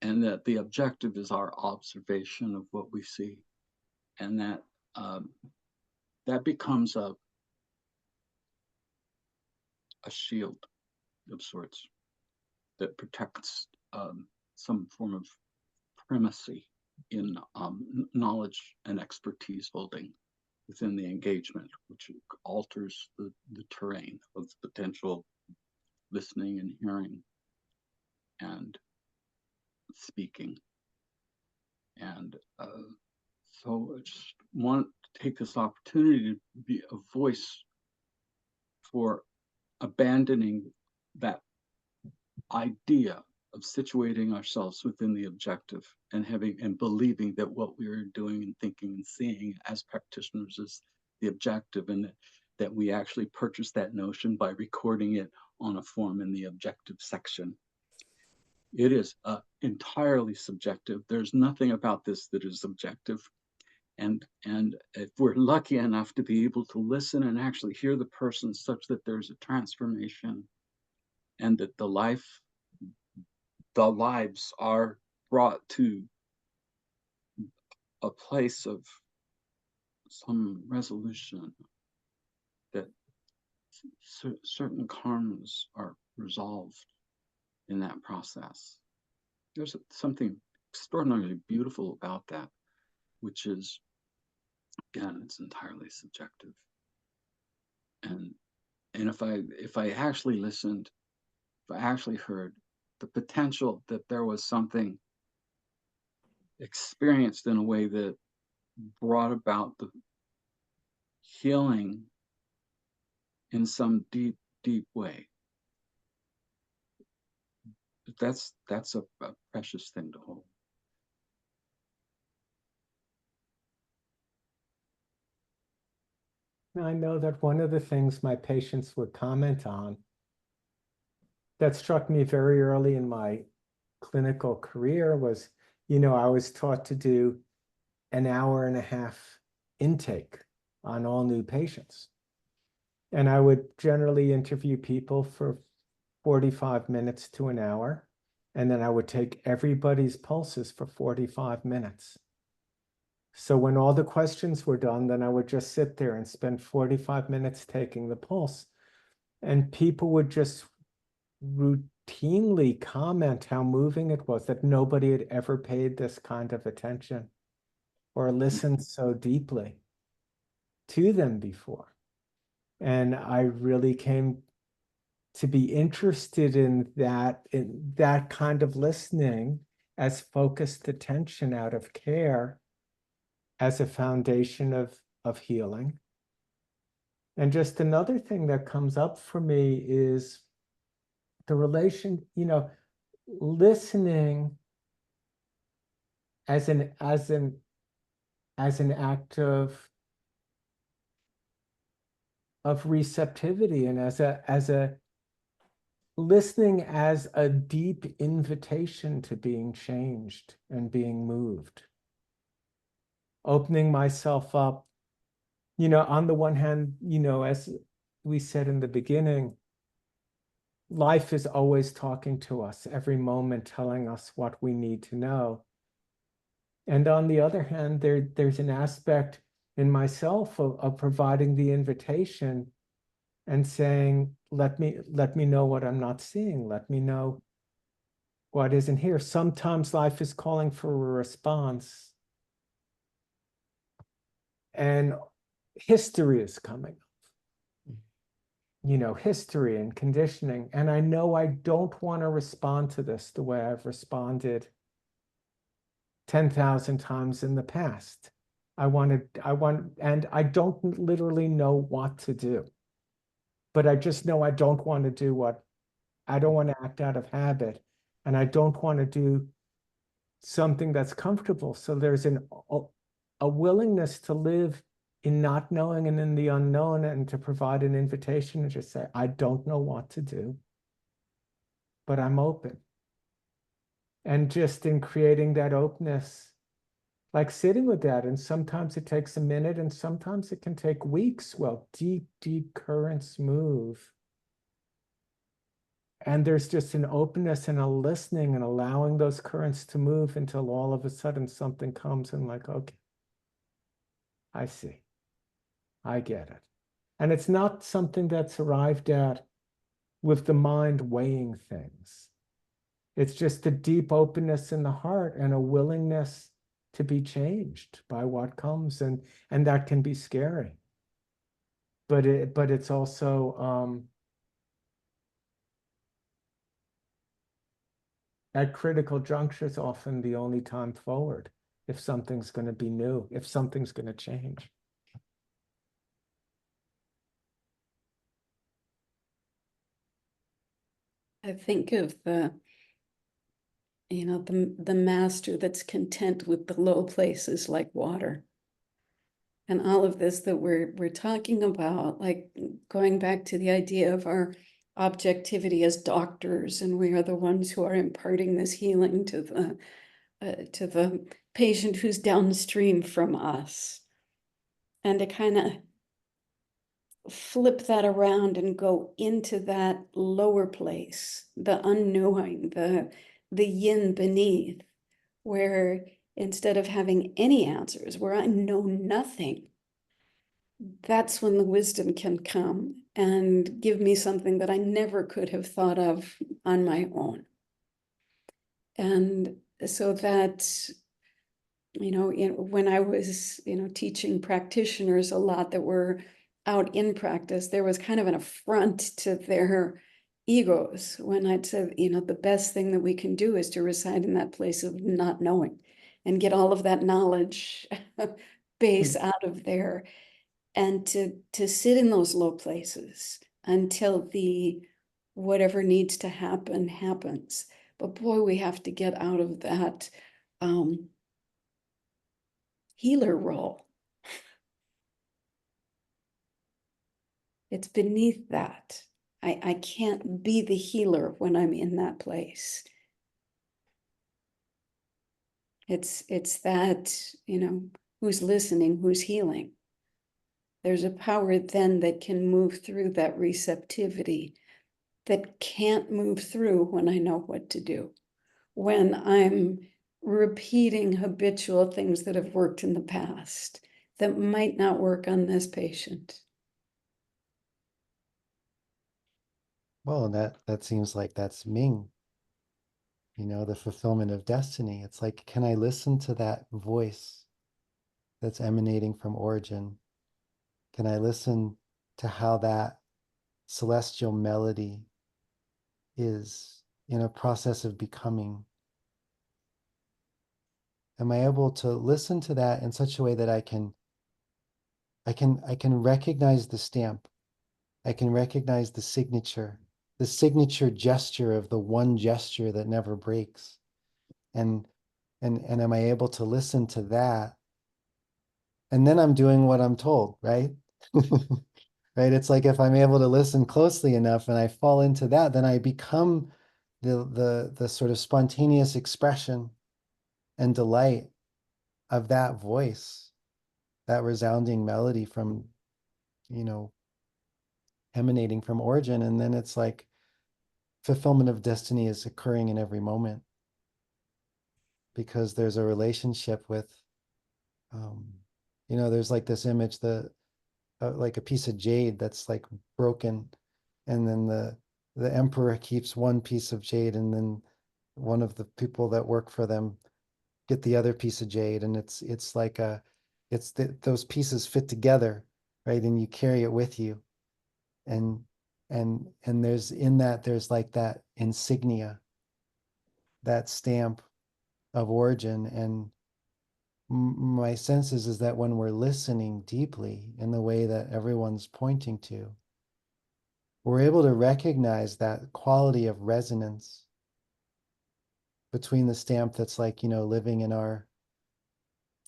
and that the objective is our observation of what we see, and that becomes a shield of sorts that protects some form of primacy in knowledge and expertise holding within the engagement, which alters the terrain of potential listening and hearing and speaking. And so I just want to take this opportunity to be a voice for abandoning that idea of situating ourselves within the objective and having and believing that what we are doing and thinking and seeing as practitioners is the objective, and that we actually purchase that notion by recording it on a form in the objective section. It is entirely subjective. There's nothing about this that is objective. And if we're lucky enough to be able to listen and actually hear the person such that there's a transformation and that the lives are brought to a place of some resolution, that certain karmas are resolved in that process. There's something extraordinarily beautiful about that, which is, again, it's entirely subjective. And if I actually listened, if I actually heard the potential that there was something experienced in a way that brought about the healing in some deep, deep way, that's a precious thing to hold. I know that one of the things my patients would comment on that struck me very early in my clinical career was, I was taught to do an hour and a half intake on all new patients. And I would generally interview people for 45 minutes to an hour. And then I would take everybody's pulses for 45 minutes. So when all the questions were done, then I would just sit there and spend 45 minutes taking the pulse. And people would just routinely comment how moving it was, that nobody had ever paid this kind of attention or listened so deeply to them before. And I really came to be interested in that kind of listening as focused attention out of care as a foundation of healing. And just another thing that comes up for me is the relation, listening as an act of receptivity, and as a listening as a deep invitation to being changed and being moved. Opening myself up, on the one hand, as we said in the beginning, life is always talking to us, every moment telling us what we need to know. And on the other hand, there's an aspect in myself of providing the invitation and saying, let me know what I'm not seeing. Let me know what isn't here. Sometimes life is calling for a response. And history is coming up. History and conditioning. And I know I don't want to respond to this the way I've responded 10,000 times in the past. And I don't literally know what to do. But I just know I don't want to do I don't want to act out of habit. And I don't want to do something that's comfortable. So there's a willingness to live in not knowing and in the unknown, and to provide an invitation and just say, I don't know what to do, but I'm open. And just in creating that openness, like sitting with that, and sometimes it takes a minute and sometimes it can take weeks. Well, deep, deep currents move. And there's just an openness and a listening and allowing those currents to move until all of a sudden something comes and like, okay, I see. I get it. And it's not something that's arrived at with the mind weighing things. It's just a deep openness in the heart and a willingness to be changed by what comes. And that can be scary. But it's also at critical junctures often the only time forward, if something's going to be new, if something's going to change. I think of the the master that's content with the low places like water. And all of this that we're talking about, like going back to the idea of our objectivity as doctors, and we are the ones who are imparting this healing to the patient who's downstream from us, and to kind of flip that around and go into that lower place, the unknowing, the yin beneath, where instead of having any answers, where I know nothing, that's when the wisdom can come and give me something that I never could have thought of on my own. And so that, when I was, teaching practitioners a lot that were out in practice, there was kind of an affront to their egos when I'd said, the best thing that we can do is to reside in that place of not knowing and get all of that knowledge base out of there, and to sit in those low places until the whatever needs to happen happens. But boy, we have to get out of that healer role. It's beneath that. I can't be the healer when I'm in that place. It's that, who's listening, who's healing. There's a power then that can move through that receptivity that can't move through when I know what to do, when I'm repeating habitual things that have worked in the past that might not work on this patient. Well, that seems like that's Ming, the fulfillment of destiny. It's like, can I listen to that voice that's emanating from origin? Can I listen to how that celestial melody is in a process of becoming? Am I able to listen to that in such a way that I can recognize the stamp? I can recognize the signature gesture of the one gesture that never breaks. And am I able to listen to that? And then I'm doing what I'm told, right? Right? It's like if I'm able to listen closely enough and I fall into that, then I become the sort of spontaneous expression and delight of that voice, that resounding melody from, emanating from origin. And then it's like fulfillment of destiny is occurring in every moment, because there's a relationship with, there's like this image, like a piece of jade that's like broken, and then the emperor keeps one piece of jade, and then one of the people that work for them get the other piece of jade, and it's like those pieces fit together, right? And you carry it with you, and there's like that insignia, that stamp of origin. And my sense is that when we're listening deeply in the way that everyone's pointing to, we're able to recognize that quality of resonance between the stamp that's like, living in our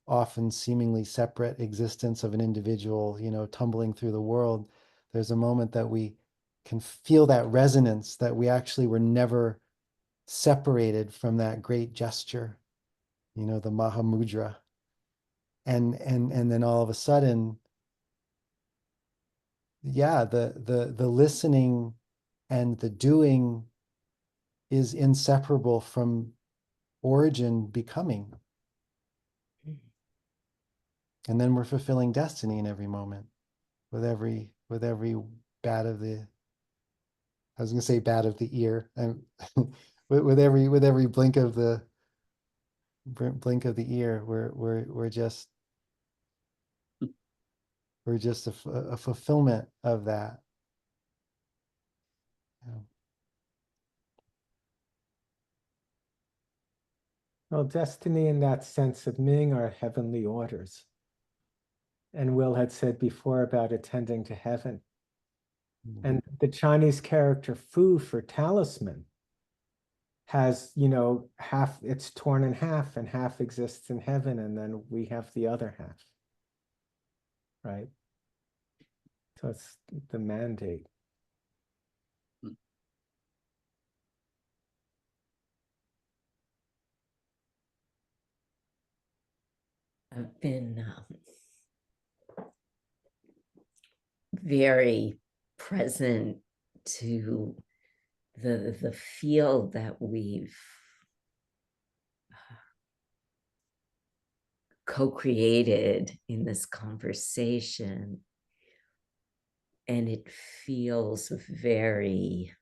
often seemingly separate existence of an individual, tumbling through the world. There's a moment that we can feel that resonance, that we actually were never separated from that great gesture, the Mahamudra. And then all of a sudden, yeah, the listening and the doing is inseparable from origin becoming. And then we're fulfilling destiny in every moment, with every bat of the, I was going to say bat of the ear, and with every blink of the ear, we're just a fulfillment of that. Yeah. Well, destiny in that sense of Ming are heavenly orders. And Will had said before about attending to heaven. And the Chinese character Fu for talisman has, you know, half, it's torn in half and half exists in heaven, and then we have the other half, right? So it's the mandate. I've been very present to the field that we've co-created in this conversation, and it feels very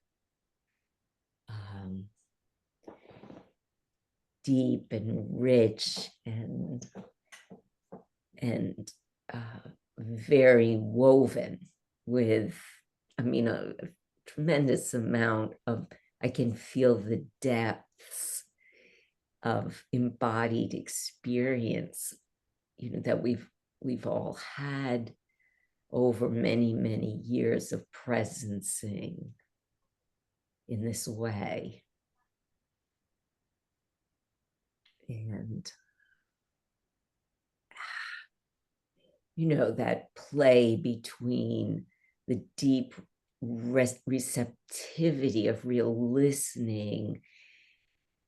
deep and rich and very woven with, I mean, a tremendous amount of, I can feel the depths of embodied experience, you know, that we've all had over many, many years of presencing in this way. And, you know, that play between the deep receptivity of real listening,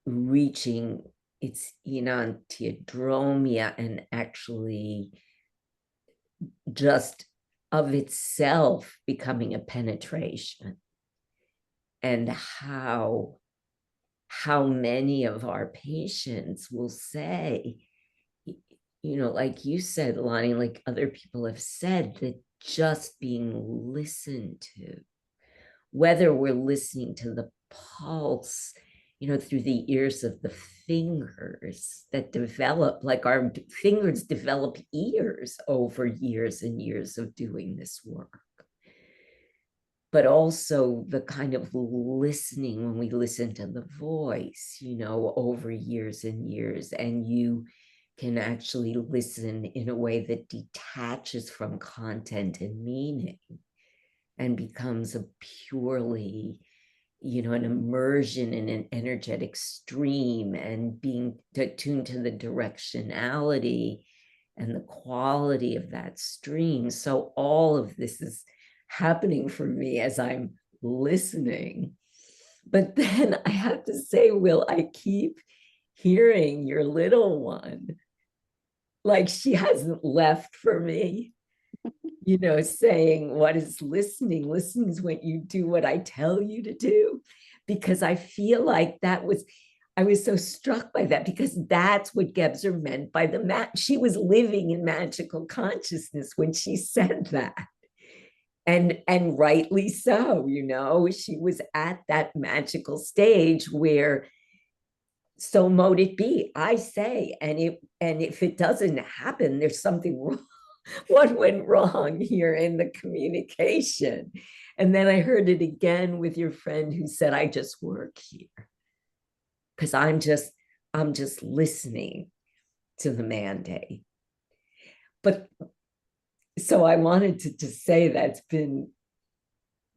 reaching its enantiodromia, and actually just of itself becoming a penetration, and how many of our patients will say, you know, like you said, Lonnie, like other people have said, that just being listened to, whether we're listening to the pulse, you know, through the ears of the fingers that develop, like our fingers develop ears over years and years of doing this work. But also the kind of listening when we listen to the voice, you know, over years and years, and you can actually listen in a way that detaches from content and meaning and becomes a purely, you know, an immersion in an energetic stream, and being attuned to the directionality and the quality of that stream. So all of this is happening for me as I'm listening. But then I have to say, Will, I keep hearing your little one, like she hasn't left for me, you know, saying, what is listening? Listening is when you do what I tell you to do. Because I feel like I was so struck by that, because that's what Gebser meant by she was living in magical consciousness when she said that. And rightly so, you know, she was at that magical stage where, so mote it be, I say, and if it doesn't happen, there's something wrong. What went wrong here in the communication? And then I heard it again with your friend who said, I just work here because I'm just listening to the mandate. But so I wanted to just say that's been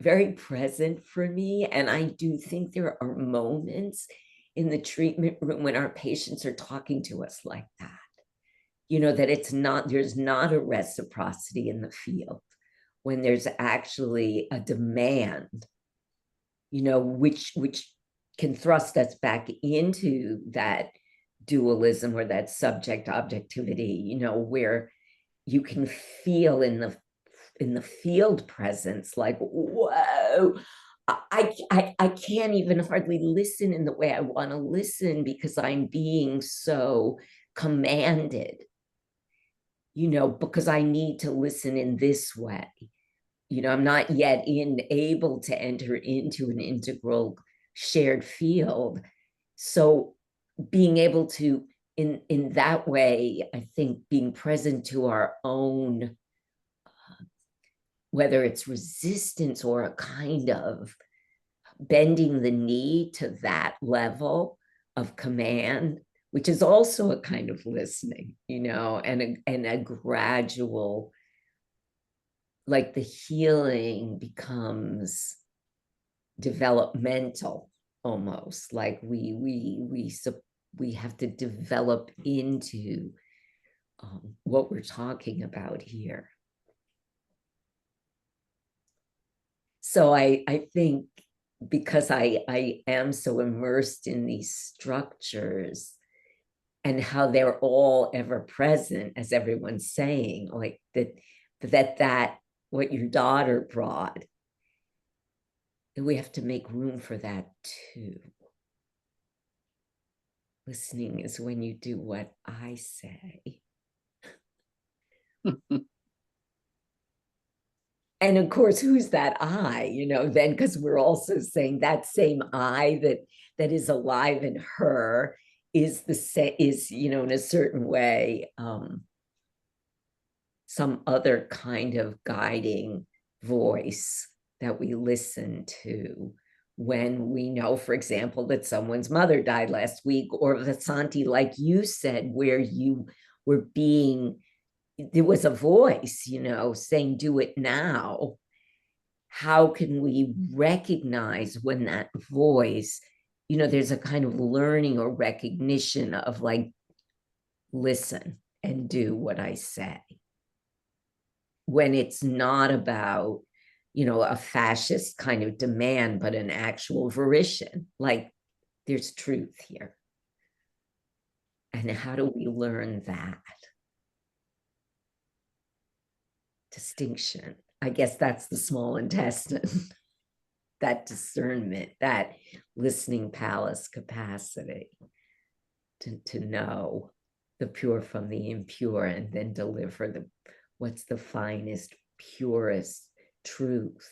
very present for me. And I do think there are moments in the treatment room when our patients are talking to us like that, you know, that there's not a reciprocity in the field, when there's actually a demand, you know, which can thrust us back into that dualism or that subject objectivity, you know, where you can feel in the field presence, like, whoa, I can't even hardly listen in the way I want to listen because I'm being so commanded, you know, because I need to listen in this way. You know, I'm not yet able to enter into an integral shared field. So being able to, in that way, I think being present to our own, whether it's resistance or a kind of bending the knee to that level of command, which is also a kind of listening, you know, and a gradual, like the healing becomes developmental almost like we have to develop into what we're talking about here. So I think because I am so immersed in these structures and how they're all ever present, as everyone's saying, like that what your daughter brought, that we have to make room for that too. Listening is when you do what I say. And of course, who's that I, then, because we're also saying that same I that is alive in her is the same, is, in a certain way, some other kind of guiding voice that we listen to when we know, for example, that someone's mother died last week, or Vansanthi, like you said, where you were there was a voice, saying, do it now. How can we recognize when that voice, there's a kind of learning or recognition of like, listen and do what I say. When it's not about, a fascist kind of demand, but an actual volition, like there's truth here. And how do we learn that distinction? I guess that's the small intestine, that discernment, that listening palace capacity to know the pure from the impure, and then deliver what's the finest, purest truth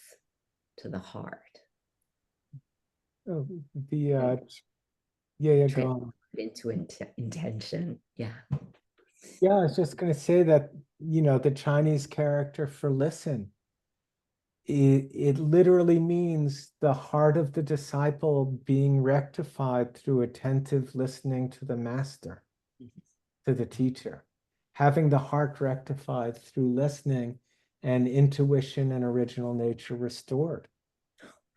to the heart. Oh, yeah, go on. Into intention. Yeah. Yeah, I was just going to say that, the Chinese character for listen, it literally means the heart of the disciple being rectified through attentive listening to the master, to the teacher, having the heart rectified through listening, and intuition and original nature restored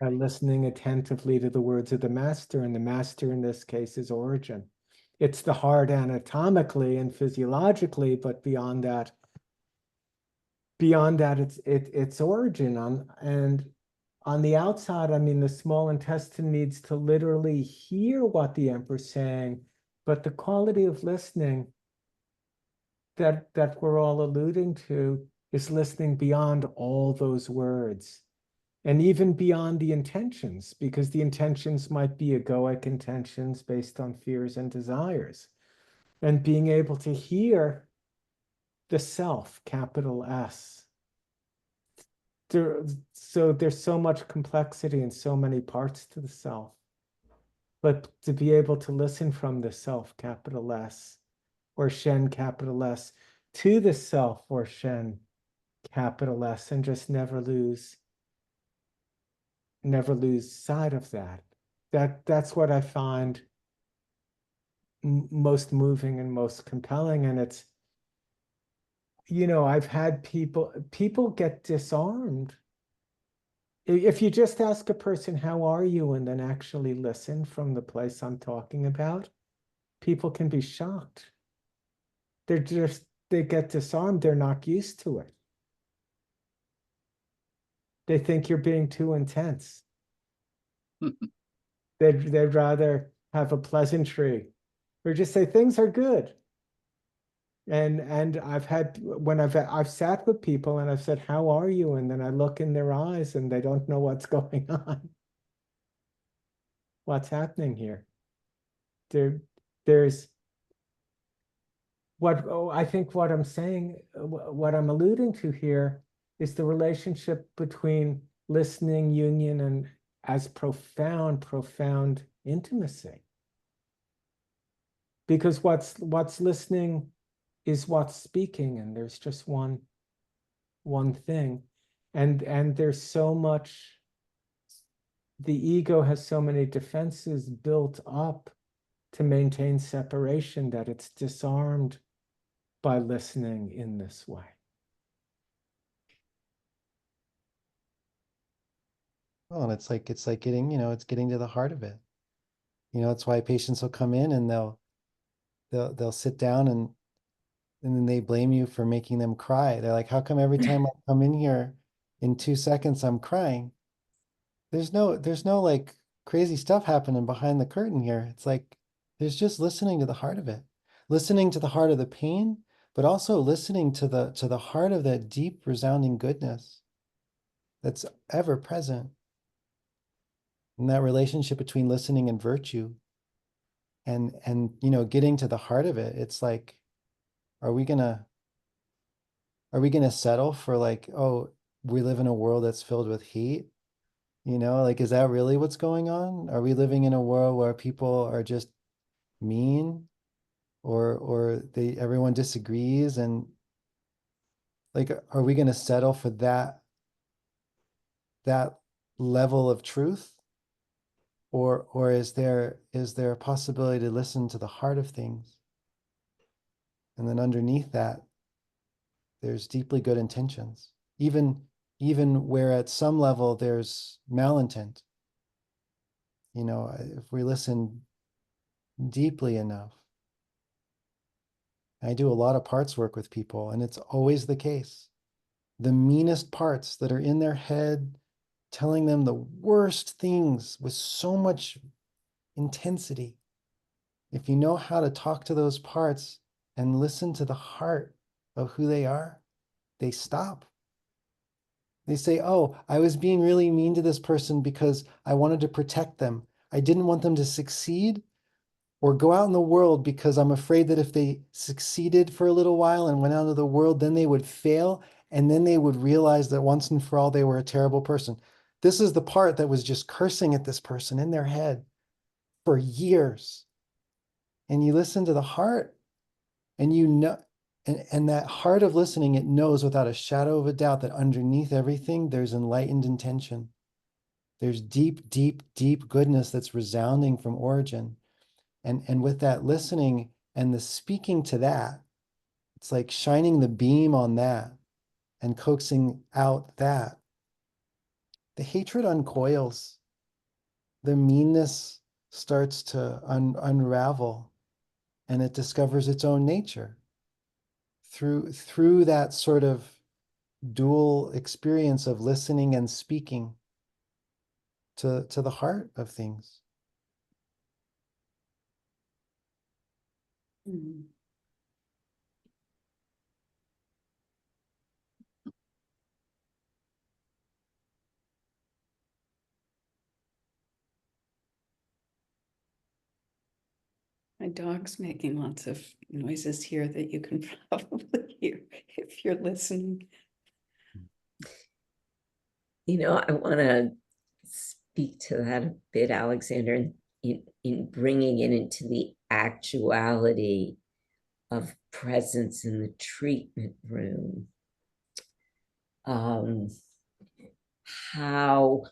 by listening attentively to the words of the master, and the master in this case is origin. It's the heart anatomically and physiologically, but beyond that, it's origin. And on the outside, I mean, the small intestine needs to literally hear what the emperor's saying, but the quality of listening that we're all alluding to is listening beyond all those words, and even beyond the intentions, because the intentions might be egoic intentions based on fears and desires, and being able to hear the self, capital S. So there's so much complexity and so many parts to the self, but to be able to listen from the self, capital S, or Shen, capital S, to the self, or Shen, capital S, and just never lose sight of that. That's what I find most moving and most compelling. And it's, I've had people get disarmed. If you just ask a person, how are you? And then actually listen from the place I'm talking about, people can be shocked. They get disarmed. They're not used to it. They think you're being too intense. They'd rather have a pleasantry or just say things are good. And I've had, when I've sat with people and I've said, how are you? And then I look in their eyes and they don't know what's going on. What's happening here? There's I think what I'm saying, what I'm alluding to here is the relationship between listening, union, and as profound intimacy. Because what's listening is what's speaking, and there's just one thing. And there's so much, the ego has so many defenses built up to maintain separation that it's disarmed by listening in this way. Well, and it's like getting, it's getting to the heart of it. You know, that's why patients will come in and they'll sit down and then they blame you for making them cry. They're like, how come every time I come in here in 2 seconds I'm crying? There's no like crazy stuff happening behind the curtain here. It's like there's just listening to the heart of it, listening to the heart of the pain, but also listening to the heart of that deep resounding goodness that's ever present. And that relationship between listening and virtue and you know, getting to the heart of it. It's like, are we gonna settle for like, oh, we live in a world that's filled with hate? You know, like, is that really what's going on? Are we living in a world where people are just mean or everyone disagrees, and like, are we going to settle for that level of truth? Or is there a possibility to listen to the heart of things? And then underneath that, there's deeply good intentions, even where at some level there's malintent. You know, if we listen deeply enough. I do a lot of parts work with people, and it's always the case. The meanest parts that are in their head, telling them the worst things with so much intensity. If you know how to talk to those parts and listen to the heart of who they are, they stop. They say, oh, I was being really mean to this person because I wanted to protect them. I didn't want them to succeed or go out in the world because I'm afraid that if they succeeded for a little while and went out into the world, then they would fail. And then they would realize that once and for all, they were a terrible person. This is the part that was just cursing at this person in their head for years. And you listen to the heart and you know, and that heart of listening, it knows without a shadow of a doubt that underneath everything, there's enlightened intention. There's deep, deep, deep goodness that's resounding from origin. And with that listening and the speaking to that, it's like shining the beam on that and coaxing out that. The hatred uncoils. The meanness starts to unravel, and it discovers its own nature through that sort of dual experience of listening and speaking to the heart of things. Mm. My dog's making lots of noises here that you can probably hear if you're listening. You know, I want to speak to that a bit, Alexander, in bringing it into the actuality of presence in the treatment room. How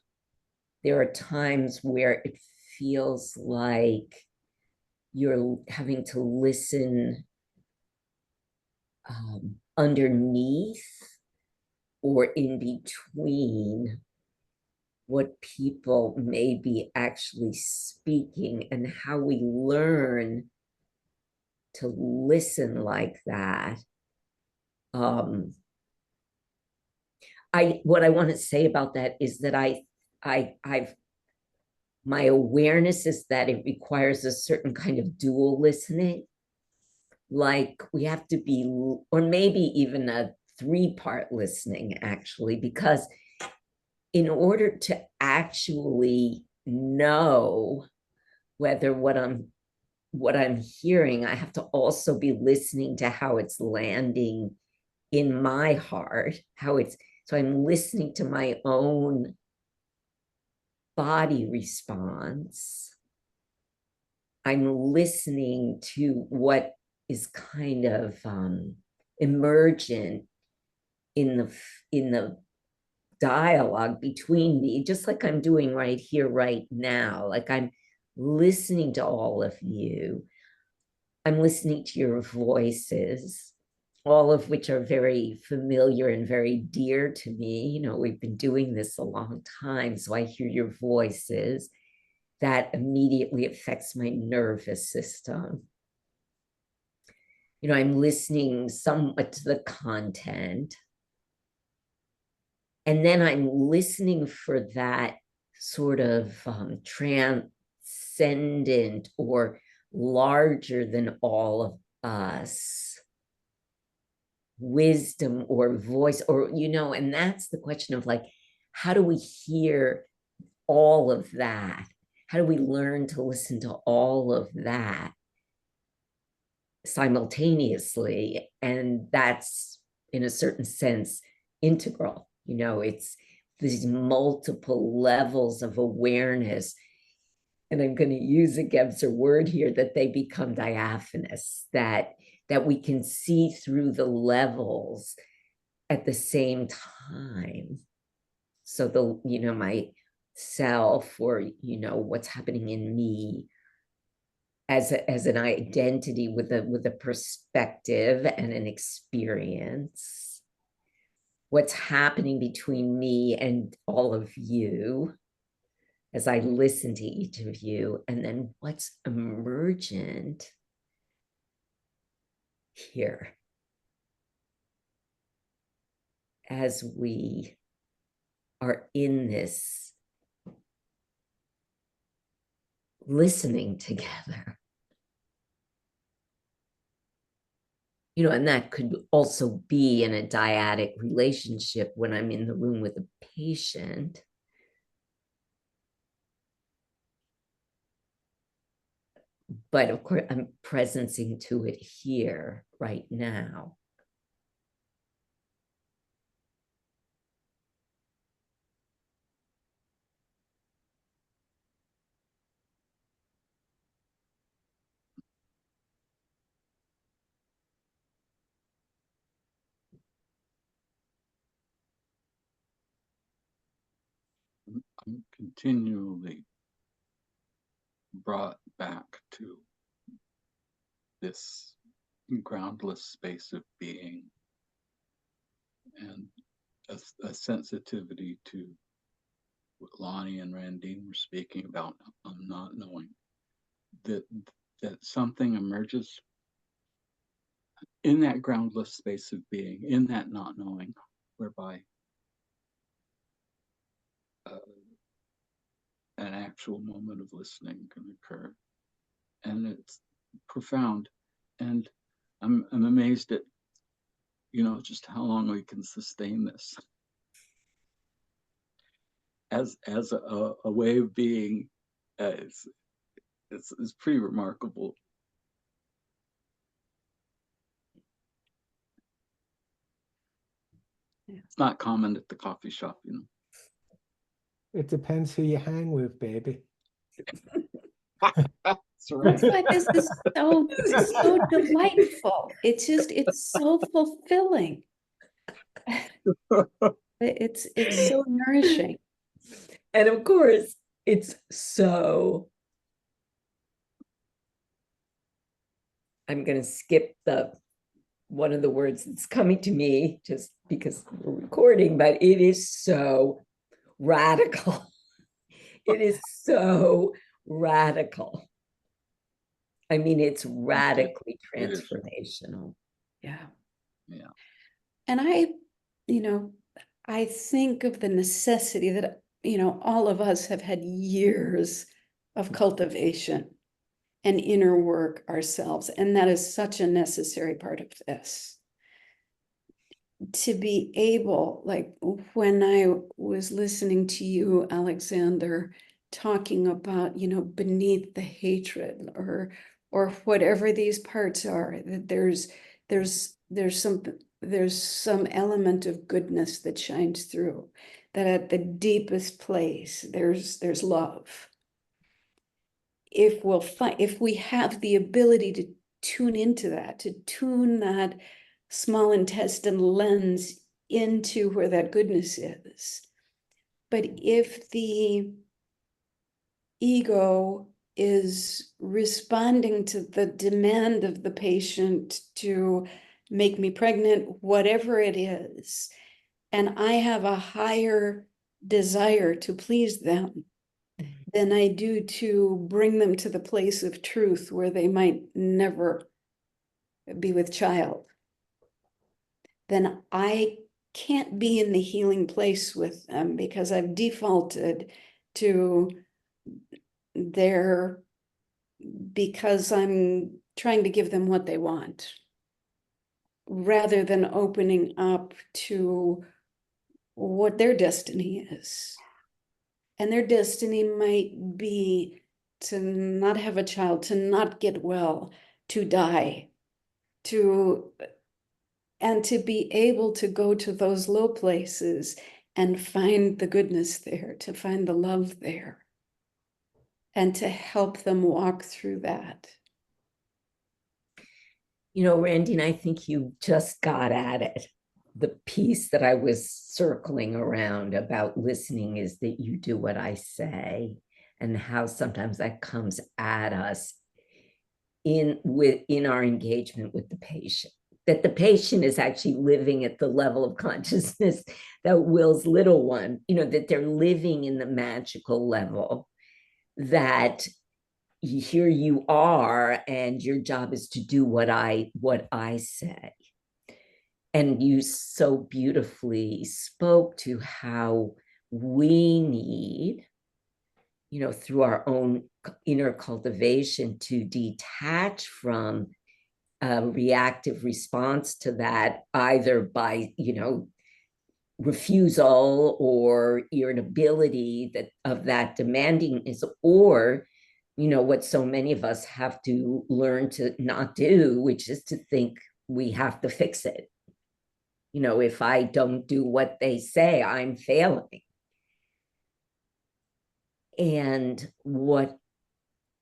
there are times where it feels like you're having to listen underneath or in between what people may be actually speaking, and how we learn to listen like that. What I want to say about that is that I've my awareness is that it requires a certain kind of dual listening. Like we have to be, or maybe even a 3-part listening, actually, because in order to actually know whether what I'm hearing, I have to also be listening to how it's landing in my heart, so I'm listening to my own body response. I'm listening to what is kind of emergent in the dialogue between me, just like I'm doing right here, right now. Like I'm listening to all of you. I'm listening to your voices, all of which are very familiar and very dear to me. You know, we've been doing this a long time, so I hear your voices. that immediately affects my nervous system. You know, I'm listening somewhat to the content, and then I'm listening for that sort of transcendent or larger than all of us wisdom or voice, or, you know, and that's the question of like, how do we hear all of that? How do we learn to listen to all of that simultaneously? And that's, in a certain sense, integral. You know, it's these multiple levels of awareness. And I'm going to use a Gebser word here, that they become diaphanous, that we can see through the levels at the same time. So the, you know, my self, or, you know, what's happening in me as an identity with a perspective and an experience, what's happening between me and all of you as I listen to each of you, and then what's emergent here as we are in this listening together. You know, and that could also be in a dyadic relationship when I'm in the room with a patient. But of course, I'm presencing to it here right now. I'm continually brought back to this groundless space of being, and a sensitivity to what Lonny and Randine were speaking about, not knowing that something emerges in that groundless space of being, in that not knowing, whereby an actual moment of listening can occur. And it's profound. And I'm amazed at, you know, just how long we can sustain this as a way of being. It's pretty remarkable. It's not common at the coffee shop, you know. It depends who you hang with, baby. That's right. That's why this is so delightful. It's so fulfilling. It's so nourishing. And of course, it's so, I'm going to skip one of the words that's coming to me just because we're recording, but it is so radical. It is so radical. I mean, it's radically transformational. Yeah. Yeah. And I think of the necessity that, all of us have had years of cultivation and inner work ourselves. And that is such a necessary part of this. To be able, like when I was listening to you, Alexander, talking about, beneath the hatred or whatever these parts are, that there's some element of goodness that shines through, that at the deepest place there's love. If we have the ability to tune into that, to tune that small intestine lens into where that goodness is. But if the ego is responding to the demand of the patient to make me pregnant, whatever it is, and I have a higher desire to please them, than I do to bring them to the place of truth where they might never be with child, then I can't be in the healing place with them because I've defaulted to their, because I'm trying to give them what they want, rather than opening up to what their destiny is. And their destiny might be to not have a child, to not get well, to die, and to be able to go to those low places and find the goodness there, to find the love there, and to help them walk through that. You know, Randine, I think you just got at it. The piece that I was circling around about listening is that you do what I say, and how sometimes that comes at us in our engagement with the patient. That the patient is actually living at the level of consciousness that Will's little one, you know, that they're living in the magical level, that here you are, and your job is to do what I say. And you so beautifully spoke to how we need, you know, through our own inner cultivation, to detach from a reactive response to that, either by, you know, refusal or irritability of that demandingness, or, you know, what so many of us have to learn to not do, which is to think we have to fix it. You know, if I don't do what they say, I'm failing. And what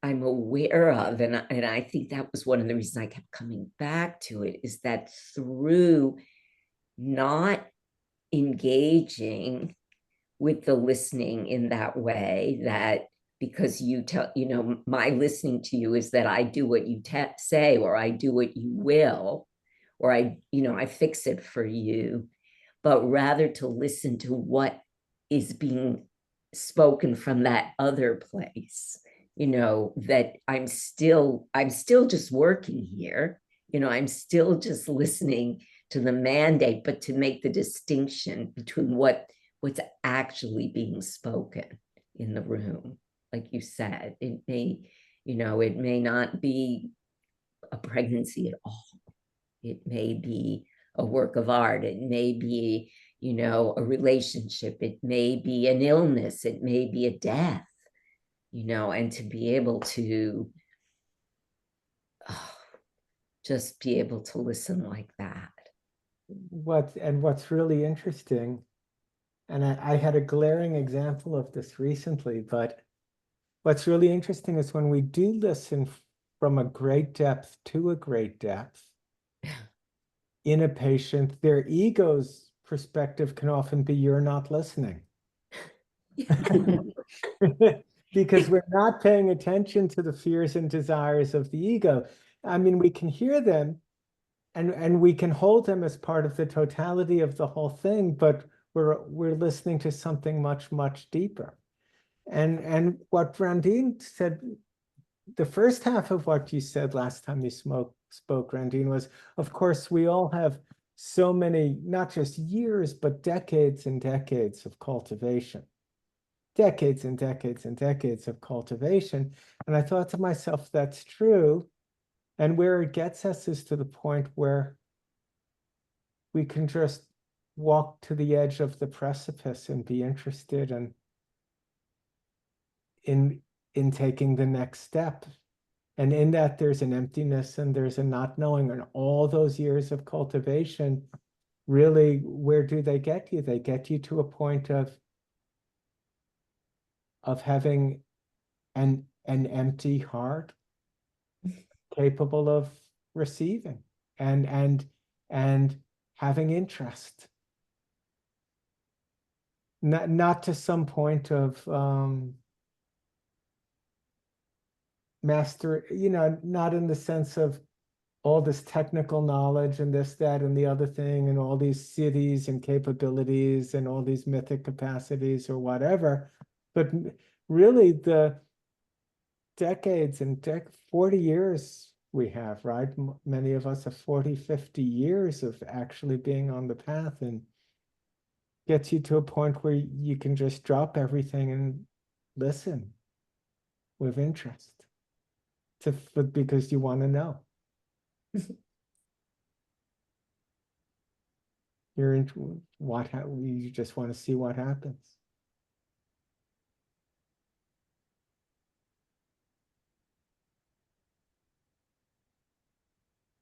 I'm aware of, and I think that was one of the reasons I kept coming back to it, is that through not engaging with the listening in that way, that because you tell, you know, my listening to you is that I do what you say, or I do what you will, or I, you know, I fix it for you, but rather to listen to what is being spoken from that other place, you know, that I'm still just working here, you know, I'm still just listening to the mandate, but to make the distinction between what's actually being spoken in the room. Like you said, it may, you know, it may not be a pregnancy at all. It may be a work of art. It may be, you know, a relationship. It may be an illness. It may be a death, you know, and to be able to just be able to listen like that. What's really interesting, and I had a glaring example of this recently, but what's really interesting is when we do listen from a great depth to a great depth in a patient, their ego's perspective can often be, you're not listening. Because we're not paying attention to the fears and desires of the ego. I mean, we can hear them and we can hold them as part of the totality of the whole thing, but we're listening to something much, much deeper. And what Randine said, the first half of what you said last time you spoke, Randine, was, of course, we all have so many, not just years, but decades and decades of cultivation. Decades and decades and decades of cultivation. And I thought to myself, that's true. And where it gets us is to the point where we can just walk to the edge of the precipice and be interested in taking the next step. And in that, there's an emptiness and there's a not knowing. And all those years of cultivation, really, where do they get you? They get you to a point of having an empty heart capable of receiving and having interest. Not to some point of master, you know, not in the sense of all this technical knowledge and this, that, and the other thing, and all these cities and capabilities and all these mythic capacities or whatever, but really the decades and 40 years we have, right? Many of us have 40, 50 years of actually being on the path, and gets you to a point where you can just drop everything and listen with interest because you want to know. You're into you just want to see what happens.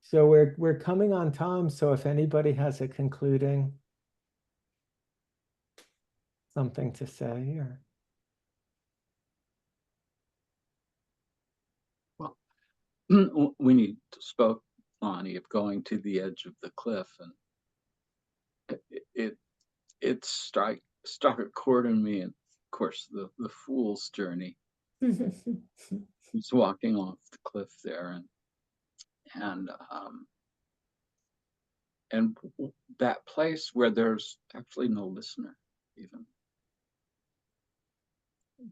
So we're coming on time. So if anybody has a concluding something to say, or Well, when you spoke, Lonnie, of going to the edge of the cliff, and it struck a chord in me. And of course, the fool's journey. He's walking off the cliff there, and that place where there's actually no listener, even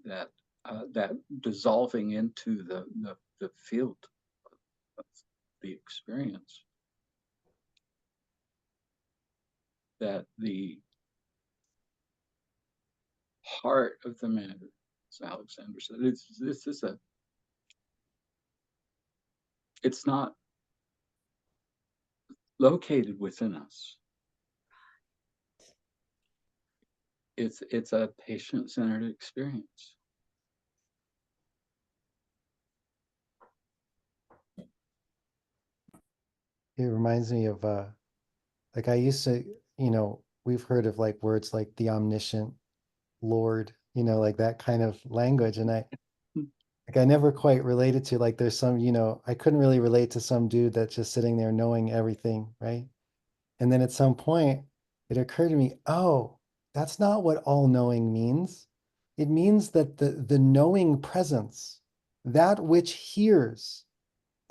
that dissolving into the field of the experience, that the heart of the matter, as Alexander said, it's not located within us. It's a patient-centered experience. It reminds me of like I used to, we've heard of like words like the omniscient Lord, like that kind of language. And I never quite related to, like, there's some, I couldn't really relate to some dude that's just sitting there knowing everything, right? And then at some point it occurred to me, oh, that's not what all knowing means. It means that the knowing presence, that which hears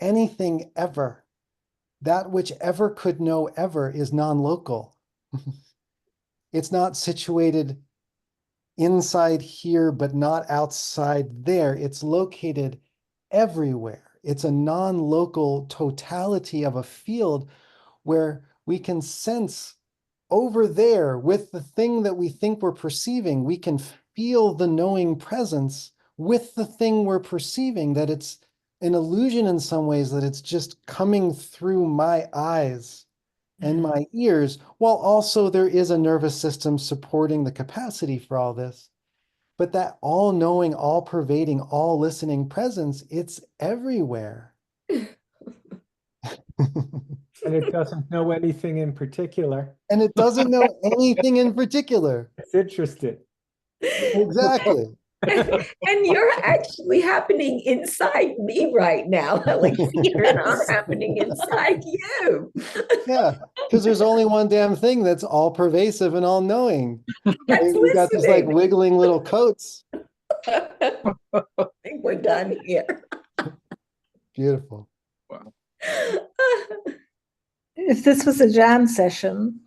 anything ever, that which ever could know ever, is non-local. It's not situated inside here, but not outside there. It's located everywhere. It's a non-local totality of a field where we can sense over there with the thing that we think we're perceiving. We can feel the knowing presence with the thing we're perceiving, that it's an illusion in some ways, that it's just coming through my eyes and my ears, while also there is a nervous system supporting the capacity for all this. But that all-knowing, all-pervading, all-listening presence, it's everywhere. and it doesn't know anything in particular. And it doesn't know anything in particular. It's interested. Exactly. And you're actually happening inside me right now. Like Peter and I'm happening inside you. Yeah, because there's only one damn thing that's all pervasive and all knowing. That's We got these like listening. wiggling little coats. I think we're done here. Beautiful. Wow. If this was a jam session,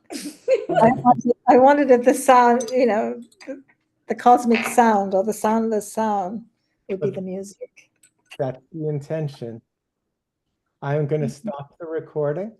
I wanted it the sound, the cosmic sound or the soundless sound would be the music. That's the intention. I'm going to stop the recording.